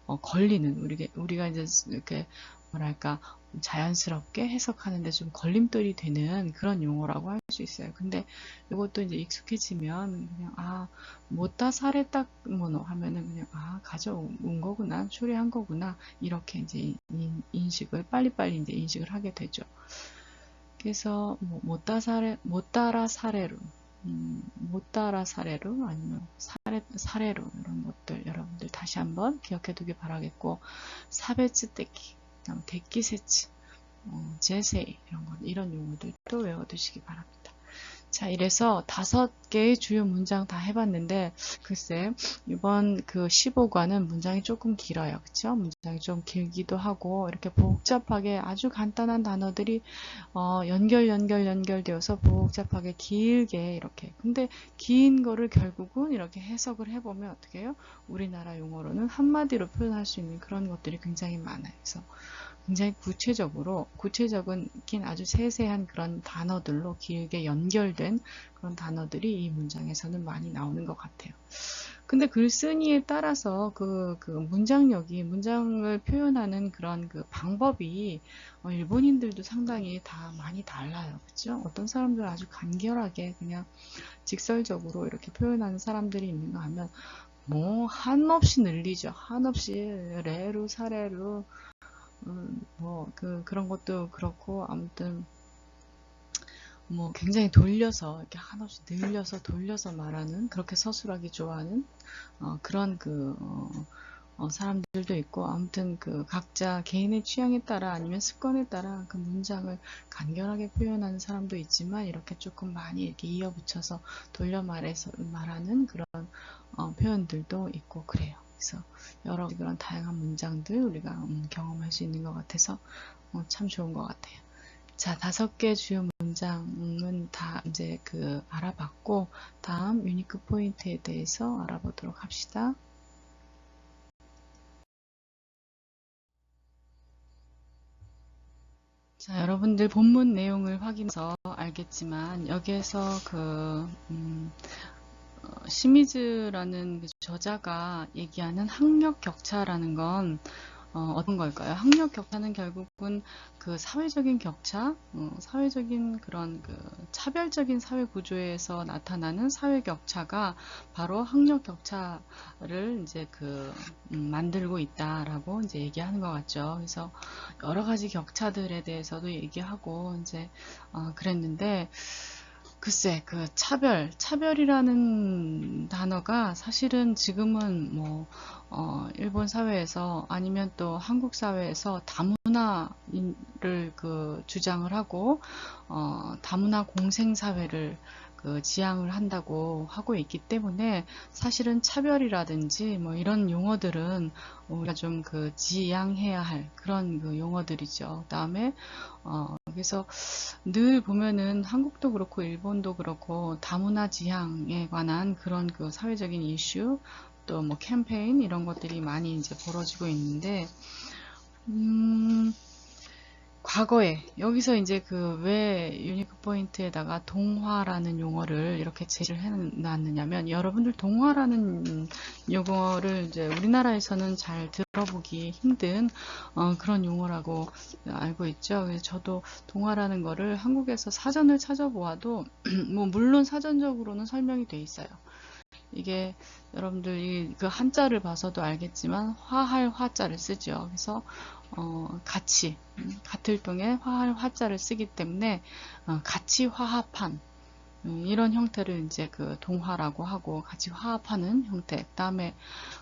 걸리는, 우리가 이제 이렇게 뭐랄까 자연스럽게 해석하는데 좀 걸림돌이 되는 그런 용어라고 할 수 있어요. 근데 이것도 이제 익숙해지면 그냥 못다 살했다 뭐노 하면은 그냥 가져온 거구나, 초래한 거구나, 이렇게 이제 인식을 빨리빨리 이제 인식을 하게 되죠. 그래서 못따라 사례로, 아니면 사례로 이런 것들 여러분들 다시 한번 기억해 두길 바라겠고, 사베츠테키, 데키세츠, 제세이 이런 용어들 또 외워두시기 바랍니다. 자, 이래서 5개의 주요 문장 다 해봤는데, 글쎄, 이번 15과는 문장이 조금 길어요. 그쵸? 문장이 좀 길기도 하고, 이렇게 복잡하게 아주 간단한 단어들이, 연결되어서 복잡하게 길게 이렇게. 근데 긴 거를 결국은 이렇게 해석을 해보면 어떻게 해요? 우리나라 용어로는 한마디로 표현할 수 있는 그런 것들이 굉장히 많아요. 그래서 굉장히 구체적인 아주 세세한 그런 단어들로 길게 연결된 그런 단어들이 이 문장에서는 많이 나오는 것 같아요. 근데 글쓴이에 따라서 그 문장력이, 문장을 표현하는 그런 그 방법이 일본인들도 상당히 다 많이 달라요. 그죠? 어떤 사람들은 아주 간결하게 그냥 직설적으로 이렇게 표현하는 사람들이 있는가 하면, 뭐, 한없이 늘리죠. 한없이 레루, 사레루, 그런 것도 그렇고, 아무튼, 뭐, 굉장히 돌려서, 이렇게 한없이 늘려서, 돌려서 말하는, 그렇게 서술하기 좋아하는, 그런 사람들도 있고, 아무튼 그 각자 개인의 취향에 따라 아니면 습관에 따라 그 문장을 간결하게 표현하는 사람도 있지만, 이렇게 조금 많이 이렇게 이어붙여서 돌려 말하는 그런 표현들도 있고 그래요. 그래서 여러 그런 다양한 문장들 우리가 경험할 수 있는 것 같아서 참 좋은 것 같아요. 자, 5개 주요 문장은 다 이제 알아봤고, 다음 유니크 포인트에 대해서 알아보도록 합시다. 자, 여러분들 본문 내용을 확인해서 알겠지만, 여기에서 시미즈라는 그 저자가 얘기하는 학력 격차라는 건 어떤 걸까요? 학력 격차는 결국은 그 사회적인 격차, 사회적인 그런 그 차별적인 사회 구조에서 나타나는 사회 격차가 바로 학력 격차를 이제 만들고 있다라고 이제 얘기하는 것 같죠. 그래서 여러 가지 격차들에 대해서도 얘기하고 이제 그랬는데, 글쎄, 차별이라는 단어가 사실은 지금은 일본 사회에서 아니면 또 한국 사회에서 다문화를 주장을 하고, 다문화 공생사회를 지향을 한다고 하고 있기 때문에 사실은 차별이라든지 뭐 이런 용어들은 우리가 좀 지양해야 할 그런 용어들이죠. 그다음에 그래서 늘 보면은 한국도 그렇고 일본도 그렇고 다문화 지향에 관한 그런 사회적인 이슈 또 뭐 캠페인 이런 것들이 많이 이제 벌어지고 있는데 과거에 여기서 이제 왜 유니크 포인트에다가 동화라는 용어를 이렇게 제시를 해놨느냐면, 여러분들 동화라는 용어를 이제 우리나라에서는 잘 들어보기 힘든 그런 용어라고 알고 있죠. 그래서 저도 동화라는 거를 한국에서 사전을 찾아보아도 뭐 물론 사전적으로는 설명이 돼 있어요. 이게 여러분들이 한자를 봐서도 알겠지만 화할 화자를 쓰죠. 그래서 같이 같을 동에 화할 화자를 쓰기 때문에 같이 화합한 이런 형태를 이제 동화라고 하고, 같이 화합하는 형태. 그다음에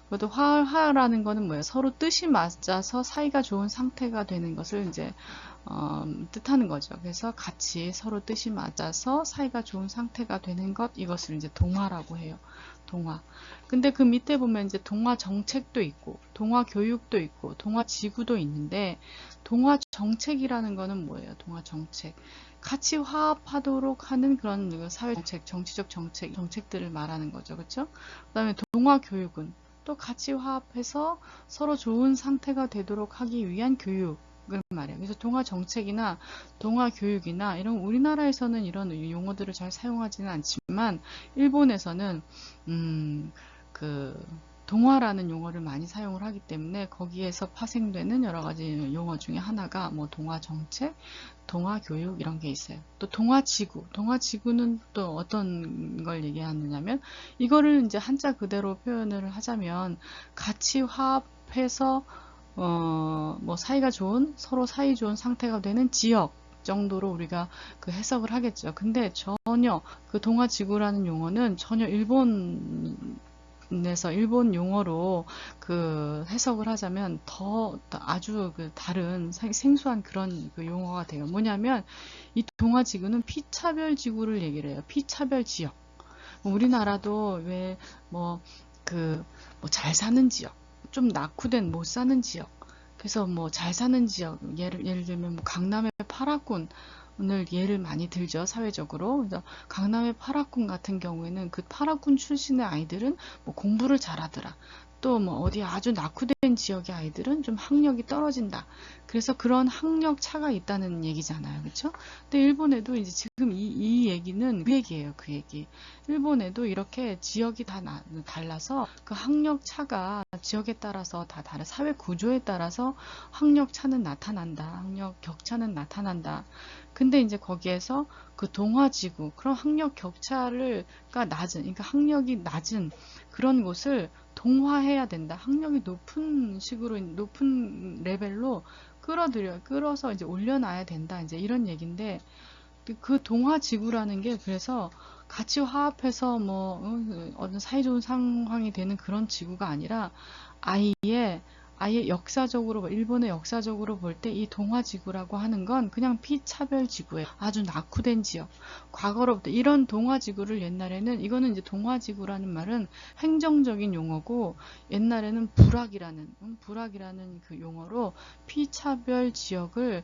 그것도 화라는 거는 뭐예요? 서로 뜻이 맞아서 사이가 좋은 상태가 되는 것을 이제 뜻하는 거죠. 그래서 같이 서로 뜻이 맞아서 사이가 좋은 상태가 되는 것, 이것을 이제 동화라고 해요. 동화. 근데 그 밑에 보면 이제 동화 정책도 있고, 동화 교육도 있고, 동화 지구도 있는데, 동화 정책이라는 거는 뭐예요? 동화 정책. 같이 화합하도록 하는 그런 사회 정책, 정치적 정책들을 말하는 거죠. 그렇죠? 그다음에 동화 교육은 또 같이 화합해서 서로 좋은 상태가 되도록 하기 위한 교육을 말해요. 그래서 동화 정책이나 동화 교육이나 이런, 우리나라에서는 이런 용어들을 잘 사용하지는 않지만 일본에서는 동화라는 용어를 많이 사용을 하기 때문에 거기에서 파생되는 여러 가지 용어 중에 하나가 뭐 동화 정책, 동화 교육 이런 게 있어요. 또 동화 지구, 동화 지구는 또 어떤 걸 얘기하느냐면, 이거를 이제 한자 그대로 표현을 하자면 같이 화합해서 뭐 사이가 좋은, 서로 사이 좋은 상태가 되는 지역 정도로 우리가 해석을 하겠죠. 근데 전혀 동화 지구라는 용어는 전혀 일본에서 일본 용어로 해석을 하자면 더 아주 다른 생소한 그런 용어가 돼요. 뭐냐면 이 동화 지구는 피차별 지구를 얘기를 해요. 피차별 지역. 우리나라도 왜 잘 사는 지역, 좀 낙후된 못 사는 지역, 그래서 뭐 잘 사는 지역, 예를 들면 뭐 강남의 파라군 을 예를 많이 들죠, 사회적으로. 그래서 강남의 파라군 같은 경우에는 그 파라군 출신의 아이들은 뭐 공부를 잘하더라. 또 뭐 어디 아주 낙후된 지역의 아이들은 좀 학력이 떨어진다. 그래서 그런 학력 차가 있다는 얘기잖아요. 그렇죠? 근데 일본에도 이제 지금 이 얘기는 그 얘기예요. 그 얘기. 일본에도 이렇게 지역이 다 달라서 그 학력 차가 지역에 따라서 다 다른 사회 구조에 따라서 학력 차는 나타난다. 학력 격차는 나타난다. 근데 이제 거기에서 그 동화지구, 그런 학력 가 낮은, 그러니까 학력이 낮은 그런 곳을 동화해야 된다. 학력이 높은 식으로, 높은 레벨로 끌어서 이제 올려놔야 된다. 이제 이런 얘기인데, 그 동화지구라는 게 그래서 같이 화합해서 뭐 어떤 사이좋은 상황이 되는 그런 지구가 아니라 아예 역사적으로, 일본의 역사적으로 볼 때 이 동화지구라고 하는 건 그냥 피차별지구예요. 아주 낙후된 지역. 과거로부터 이런 동화지구를 옛날에는, 이거는 이제 동화지구라는 말은 행정적인 용어고, 옛날에는 불악이라는 그 용어로 피차별 지역을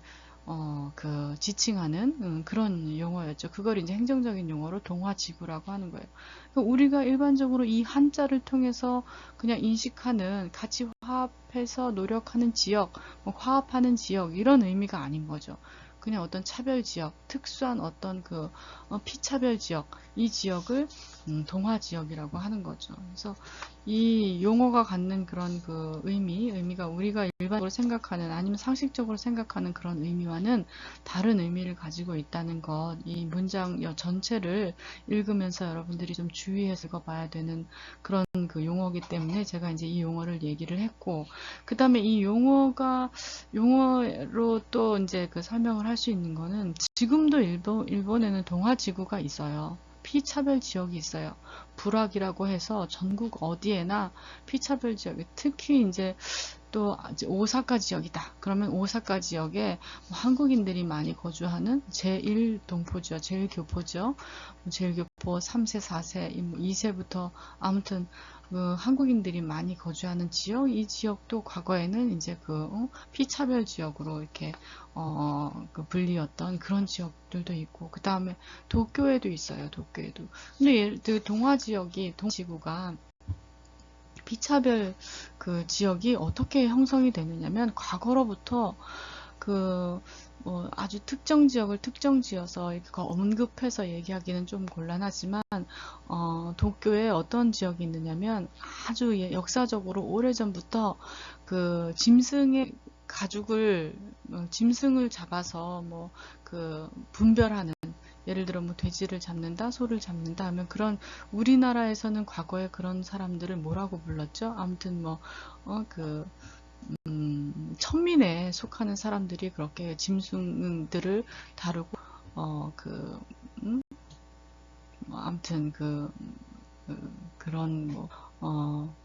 지칭하는 그런 용어였죠. 그걸 이제 행정적인 용어로 동화지구라고 하는 거예요. 그러니까 우리가 일반적으로 이 한자를 통해서 그냥 인식하는, 같이 화합해서 노력하는 지역, 뭐 화합하는 지역, 이런 의미가 아닌 거죠. 그냥 어떤 차별 지역, 특수한 어떤 피차별 지역, 이 지역을 동화 지역이라고 하는 거죠. 그래서 이 용어가 갖는 그런 그 의미가 우리가 일반적으로 생각하는, 아니면 상식적으로 생각하는 그런 의미와는 다른 의미를 가지고 있다는 것, 이 문장 전체를 읽으면서 여러분들이 좀 주의해서 읽어봐야 되는 그런 그 용어이기 때문에 제가 이제 이 용어를 얘기를 했고, 그 다음에 이 용어로 또 이제 그 설명을 할 수 있는 거는, 지금도 일본에는 동화지구가 있어요. 피차별 지역이 있어요. 불악이라고 해서 전국 어디에나 피차별 지역이, 특히 이제 또 오사카 지역이다. 그러면 오사카 지역에 뭐 한국인들이 많이 거주하는 제1동포죠. 제1교포죠. 제1교포 3세, 4세, 2세부터 아무튼 한국인들이 많이 거주하는 지역, 이 지역도 과거에는 이제 피차별 지역으로 이렇게 분리였던 그런 지역들도 있고, 그 다음에 도쿄에도 있어요. 도쿄에도. 근데 동지구가 피차별 그 지역이 어떻게 형성이 되느냐면, 과거로부터 아주 특정 지역을 특정지어서 언급해서 얘기하기는 좀 곤란하지만, 도쿄에 어떤 지역이 있느냐면, 아주 역사적으로 오래전부터 짐승을 잡아서 분별하는, 예를 들어 돼지를 잡는다, 소를 잡는다 하면, 우리나라에서는 과거에 그런 사람들을 뭐라고 불렀죠? 아무튼 천민에 속하는 사람들이 그렇게 짐승들을 다루고, 아무튼 그런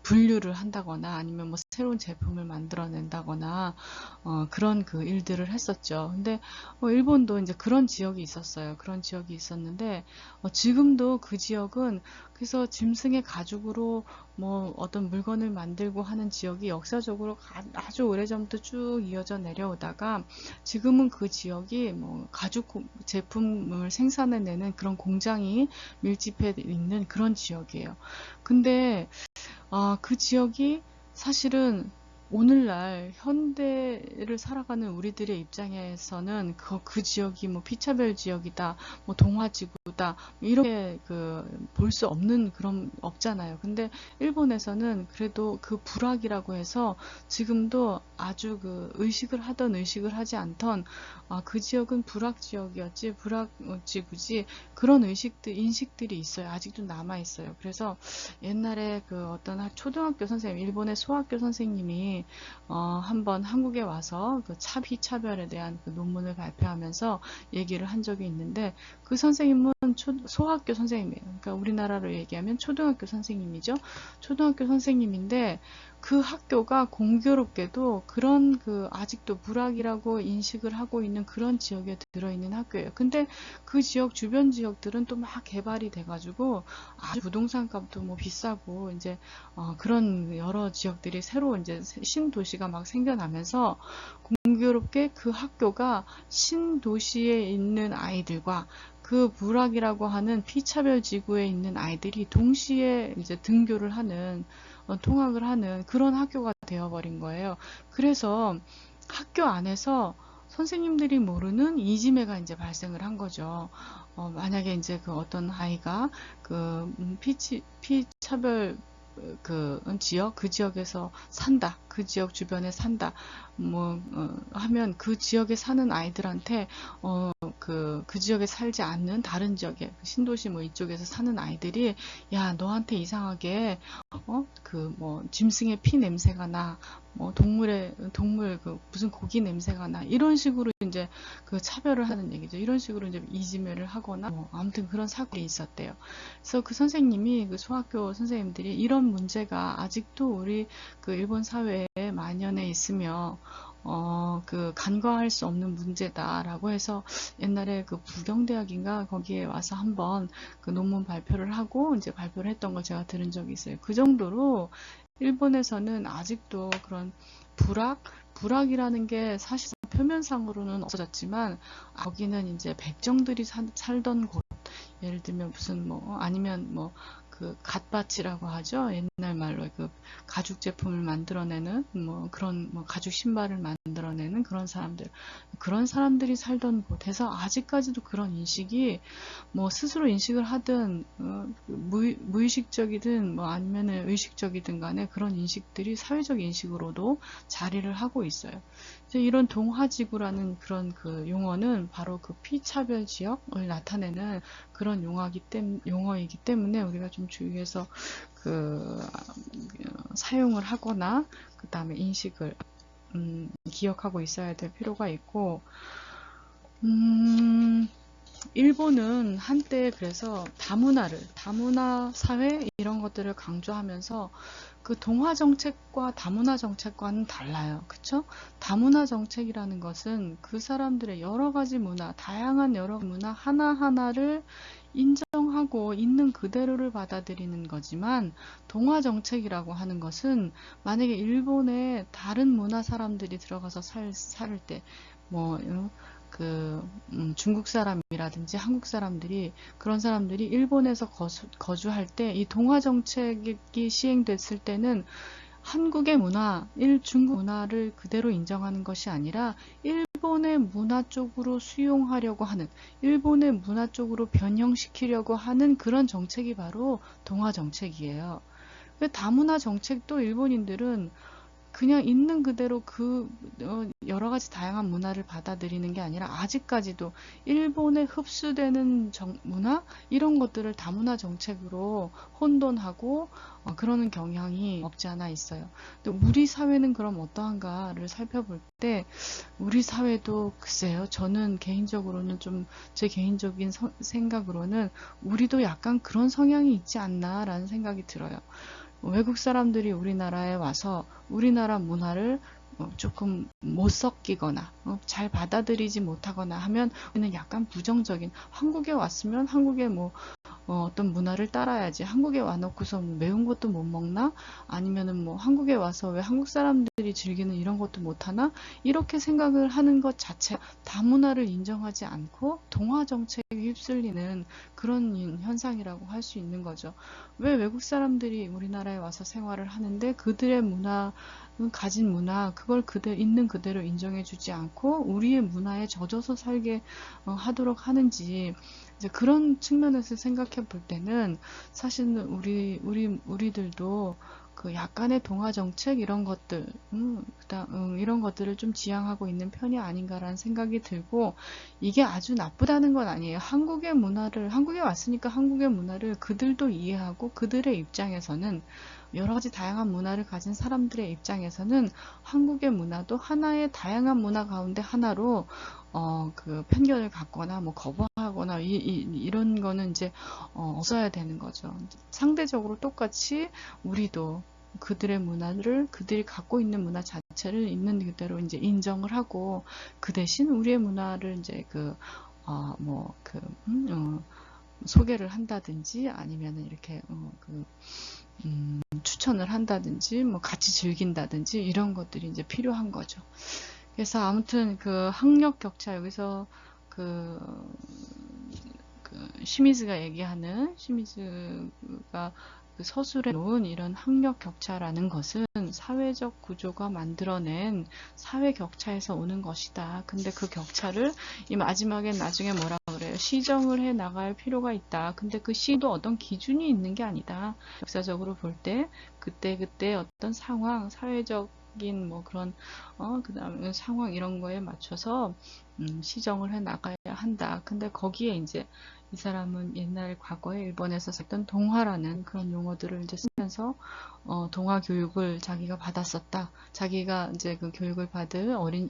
분류를 한다거나, 아니면 새로운 제품을 만들어낸다거나, 그런 일들을 했었죠. 근데 일본도 이제 그런 지역이 있었어요. 그런 지역이 있었는데, 지금도 그 지역은, 그래서 짐승의 가죽으로 어떤 물건을 만들고 하는 지역이 역사적으로 아주 오래전부터 쭉 이어져 내려오다가, 지금은 그 지역이 가죽 제품을 생산해내는 그런 공장이 밀집해 있는 그런 지역이에요. 근데 그 지역이 사실은 오늘날 현대를 살아가는 우리들의 입장에서는 그 지역이 피차별 지역이다, 동화지구다, 이렇게 볼 수 없는, 그런 없잖아요. 근데 일본에서는 그래도 그 불악이라고 해서 지금도 아주 의식을 하지 않던, 그 지역은 불악 지역이었지, 불악 지구지, 그런 인식들이 있어요. 아직도 남아 있어요. 그래서 옛날에 어떤 초등학교 선생님, 일본의 소학교 선생님이 한번 한국에 와서 피차별에 대한 논문을 발표하면서 얘기를 한 적이 있는데, 그 선생님은 소학교 선생님이에요. 그러니까 우리나라로 얘기하면 초등학교 선생님이죠. 초등학교 선생님인데, 그 학교가 공교롭게도 그런 아직도 불악이라고 인식을 하고 있는 그런 지역에 들어있는 학교예요. 근데 그 지역, 주변 지역들은 또 막 개발이 돼가지고 아주 부동산 값도 비싸고, 이제 그런 여러 지역들이 새로 이제 신도시가 막 생겨나면서, 공교롭게 그 학교가 신도시에 있는 아이들과 그 불악이라고 하는 피차별 지구에 있는 아이들이 동시에 이제 등교를 하는, 통학을 하는 그런 학교가 되어버린 거예요. 그래서 학교 안에서 선생님들이 모르는 이지매가 이제 발생을 한 거죠. 만약에 이제 그 어떤 아이가 그 피차별 그 지역, 그 지역에서 산다, 그 지역 주변에 산다, 하면 그 지역에 사는 아이들한테 그 지역에 살지 않는 다른 지역에 신도시 뭐 이쪽에서 사는 아이들이 야 너한테 이상하게 짐승의 피 냄새가 나, 동물 그 무슨 고기 냄새가 나, 이런 식으로 이제 그 차별을 하는 얘기죠. 이런 식으로 이제 이지매를 하거나 아무튼 그런 사건이 있었대요. 그래서 그 선생님이, 그 소학교 선생님들이 이런 문제가 아직도 우리 그 일본 사회에 만연해 있으며 그 간과할 수 없는 문제다라고 해서 옛날에 그 부경대학인가 거기에 와서 한번 그 논문 발표를 하고 이제 발표를 했던 걸 제가 들은 적이 있어요. 그 정도로 일본에서는 아직도 그런 불악이라는 게 사실상 표면상으로는 없어졌지만 거기는 이제 백정들이 살던 곳, 예를 들면 무슨 아니면 그 갓밭이라고 하죠. 옛날 말로 그 가죽 제품을 만들어내는 그런 가죽 신발을 만들어내는 그런 사람들이 살던 곳에서 아직까지도 그런 인식이 스스로 인식을 하든 무의식적이든 아니면은 의식적이든 간에 그런 인식들이 사회적 인식으로도 자리를 하고 있어요. 이런 동화지구라는 그런 그 용어는 바로 그 피차별 지역을 나타내는 그런 용어이기 때문에 우리가 좀 주의해서 사용을 하거나 그 다음에 인식을 기억하고 있어야 될 필요가 있고, 일본은 한때 그래서 다문화 사회 이런 것들을 강조하면서 그 동화 정책과 다문화 정책과는 달라요. 그쵸? 다문화 정책이라는 것은 그 사람들의 여러 가지 문화, 다양한 여러 문화 하나하나를 인정하고 있는 그대로를 받아들이는 거지만, 동화 정책이라고 하는 것은 만약에 일본에 다른 문화 사람들이 들어가서 살 때, 중국 사람이라든지 한국 사람들이, 그런 사람들이 일본에서 거주할 때 이 동화 정책이 시행됐을 때는 한국의 문화, 중국 문화를 그대로 인정하는 것이 아니라 일본의 문화 쪽으로 수용하려고 하는, 일본의 문화 쪽으로 변형시키려고 하는 그런 정책이 바로 동화 정책이에요. 다문화 정책도 일본인들은 그냥 있는 그대로 여러 가지 다양한 문화를 받아들이는 게 아니라 아직까지도 일본에 흡수되는 문화, 이런 것들을 다문화 정책으로 혼돈하고 그러는 경향이 없지 않아 있어요. 근데 우리 사회는 그럼 어떠한가를 살펴볼 때 우리 사회도 글쎄요, 저는 개인적으로는 제 개인적인 생각으로는 우리도 약간 그런 성향이 있지 않나라는 생각이 들어요. 외국 사람들이 우리나라에 와서 우리나라 문화를 조금 못 섞이거나 잘 받아들이지 못하거나 하면 우리는 약간 부정적인, 한국에 왔으면 한국의 어떤 문화를 따라야지, 한국에 와놓고서 매운 것도 못 먹나? 아니면은 한국에 와서 왜 한국 사람들이 즐기는 이런 것도 못하나? 이렇게 생각을 하는 것 자체, 다문화를 인정하지 않고 동화 정책에 휩쓸리는 그런 현상이라고 할 수 있는 거죠. 왜 외국 사람들이 우리나라에 와서 생활을 하는데 그들의 가진 문화, 그걸 있는 그대로 인정해주지 않고 우리의 문화에 젖어서 살게 하도록 하는지, 이제 그런 측면에서 생각해 볼 때는 사실은 우리들도 그 약간의 동화 정책 이런 것들, 이런 것들을 좀 지향하고 있는 편이 아닌가라는 생각이 들고, 이게 아주 나쁘다는 건 아니에요. 한국에 왔으니까 한국의 문화를 그들도 이해하고, 그들의 입장에서는 여러 가지 다양한 문화를 가진 사람들의 입장에서는 한국의 문화도 하나의 다양한 문화 가운데 하나로 그 편견을 갖거나 거부하거나 이런 거는 이제 없어야 되는 거죠. 상대적으로 똑같이 우리도 그들의 문화를, 그들이 갖고 있는 문화 자체를 있는 그대로 이제 인정을 하고, 그 대신 우리의 문화를 이제 소개를 한다든지 아니면은 이렇게 추천을 한다든지 같이 즐긴다든지 이런 것들이 이제 필요한 거죠. 그래서 아무튼 그 학력 격차, 여기서 시미즈가 그 서술해 놓은 이런 학력 격차라는 것은 사회적 구조가 만들어낸 사회 격차에서 오는 것이다. 근데 그 격차를 이 마지막에 나중에 뭐라 그래요? 시정을 해 나갈 필요가 있다. 근데 그 시도 어떤 기준이 있는 게 아니다. 역사적으로 볼 때 그때 어떤 상황, 사회적인 뭐 그런 그다음에 상황 이런 거에 맞춰서 시정을 해 나가야 한다. 근데 거기에 이제 이 사람은 옛날 과거에 일본에서 썼던 동화라는 그런 용어들을 이제 쓰면서 동화 교육을 자기가 받았었다. 자기가 이제 그 교육을 받은 어린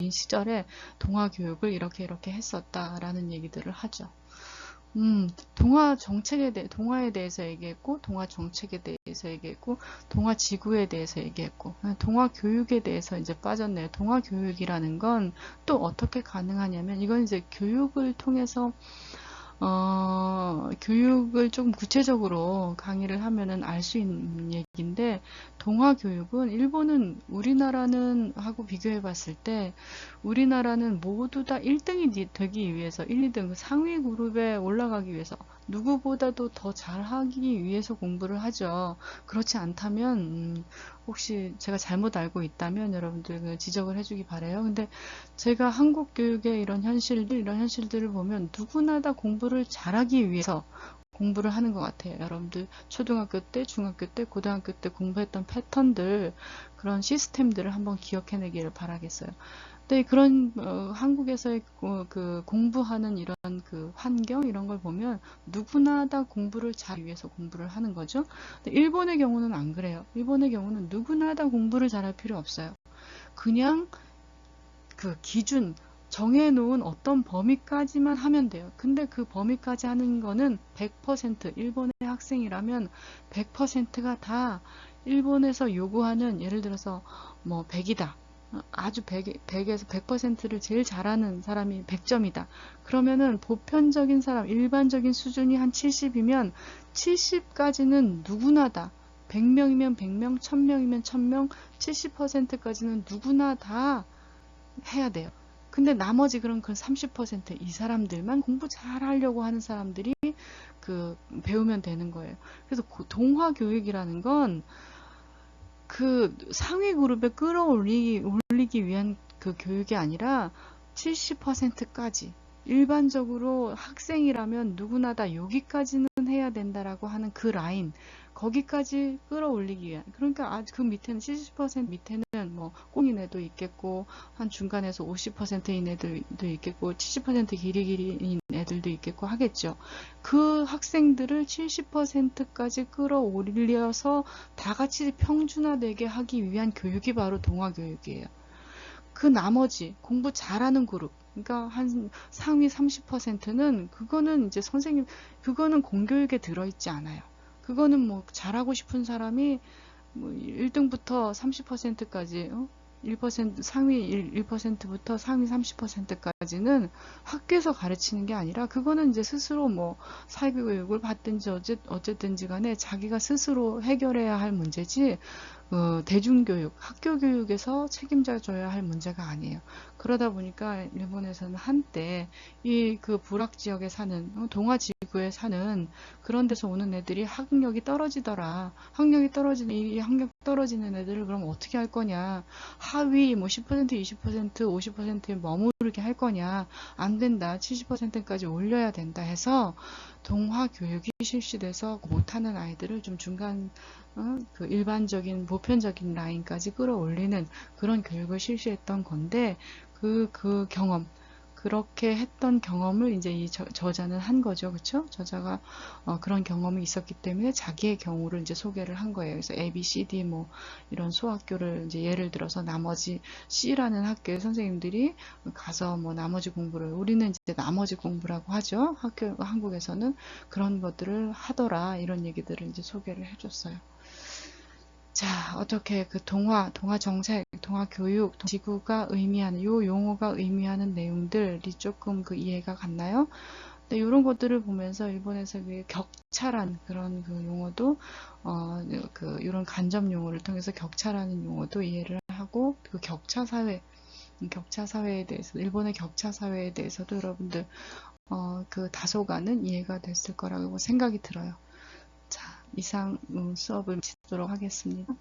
시절에 동화 교육을 이렇게 했었다라는 얘기들을 하죠. 동화에 대해서 얘기했고, 동화 정책에 대해서 얘기했고, 동화 지구에 대해서 얘기했고, 동화 교육에 대해서 이제 빠졌네요. 동화 교육이라는 건 또 어떻게 가능하냐면, 이건 이제 교육을 통해서 교육을 좀 구체적으로 강의를 하면은 알 수 있는 얘기인데, 동화 교육은 일본은 우리나라는 하고 비교해 봤을 때, 우리나라는 모두 다 1등이 되기 위해서, 1, 2등 상위 그룹에 올라가기 위해서, 누구보다도 더 잘하기 위해서 공부를 하죠. 그렇지 않다면, 혹시 제가 잘못 알고 있다면 여러분들 지적을 해주기 바래요. 근데 제가 한국 교육의 이런 현실들을 보면 누구나 다 공부를 잘하기 위해서 공부를 하는 것 같아요. 여러분들 초등학교 때, 중학교 때, 고등학교 때 공부했던 패턴들, 그런 시스템들을 한번 기억해내기를 바라겠어요. 근데 그런 한국에서의 그 공부하는 이런 그 환경 이런 걸 보면 누구나 다 공부를 잘하기 위해서 공부를 하는 거죠. 근데 일본의 경우는 안 그래요. 일본의 경우는 누구나 다 공부를 잘할 필요 없어요. 그냥 그 기준 정해놓은 어떤 범위까지만 하면 돼요. 근데 그 범위까지 하는 거는 100% 일본의 학생이라면 100%가 다 일본에서 요구하는 예를 들어서 뭐 100이다. 아주 100에서 100%를 제일 잘하는 사람이 100점이다. 그러면은 보편적인 사람, 일반적인 수준이 한 70이면 70까지는 누구나 다 100명이면 100명, 1000명이면 1000명, 70%까지는 누구나 다 해야 돼요. 근데 나머지 그런 그 30%이 사람들만 공부 잘 하려고 하는 사람들이 그 배우면 되는 거예요. 그래서 동화 교육이라는 건 그 상위 그룹에 끌어올리기 위한 그 교육이 아니라 70%까지 일반적으로 학생이라면 누구나 다 여기까지는 해야 된다라고 하는 그 라인 거기까지 끌어올리기 위한 그러니까 그 밑에는 70% 밑에는 뭐 꽁인 애도 있겠고 한 중간에서 50%인 애들도 있겠고 70% 길이인 애들도 있겠고 하겠죠. 그 학생들을 70%까지 끌어올려서 다 같이 평준화되게 하기 위한 교육이 바로 동화교육이에요. 그 나머지 공부 잘하는 그룹, 그러니까 한 상위 30%는 그거는 이제 선생님, 그거는 공교육에 들어있지 않아요. 그거는 뭐 잘하고 싶은 사람이 뭐 1등부터 30%까지 1% 상위 1%부터 상위 30%까지는 학교에서 가르치는 게 아니라 그거는 이제 스스로 뭐 사교육을 받든지 어쨌든지 간에 자기가 스스로 해결해야 할 문제지 대중교육, 학교교육에서 책임져줘야 할 문제가 아니에요. 그러다 보니까 일본에서는 한때 이 그 불황지역에 사는 동아지구에 사는 그런 데서 오는 애들이 학력이 떨어지더라. 학력 떨어지는 애들을 그럼 어떻게 할 거냐? 하위 뭐 10%, 20%, 50%에 머무르게 할 거냐? 안 된다. 70%까지 올려야 된다 해서 동화 교육이 실시돼서 못하는 아이들을 좀 중간 그 일반적인 보편적인 라인까지 끌어올리는 그런 교육을 실시했던 건데 그 경험 그렇게 했던 경험을 이제 이 저자는 한 거죠. 그렇죠? 저자가 그런 경험이 있었기 때문에 자기의 경우를 이제 소개를 한 거예요. 그래서 A, B, C, D 뭐 이런 소학교를 이제 예를 들어서 나머지 C라는 학교의 선생님들이 가서 뭐 나머지 공부를 우리는 이제 나머지 공부라고 하죠. 한국에서는 그런 것들을 하더라. 이런 얘기들을 이제 소개를 해줬어요. 자, 어떻게 그 동화 정책, 동화 교육, 지구가 의미하는, 요 용어가 의미하는 내용들이 조금 그 이해가 갔나요? 네, 이런 것들을 보면서 일본에서 그 격차란 그런 그 용어도, 이런 간접 용어를 통해서 격차라는 용어도 이해를 하고, 그 격차 사회에 대해서, 일본의 격차 사회에 대해서도 여러분들, 그 다소간은 이해가 됐을 거라고 생각이 들어요. 자, 이상 수업을 마치도록 하겠습니다.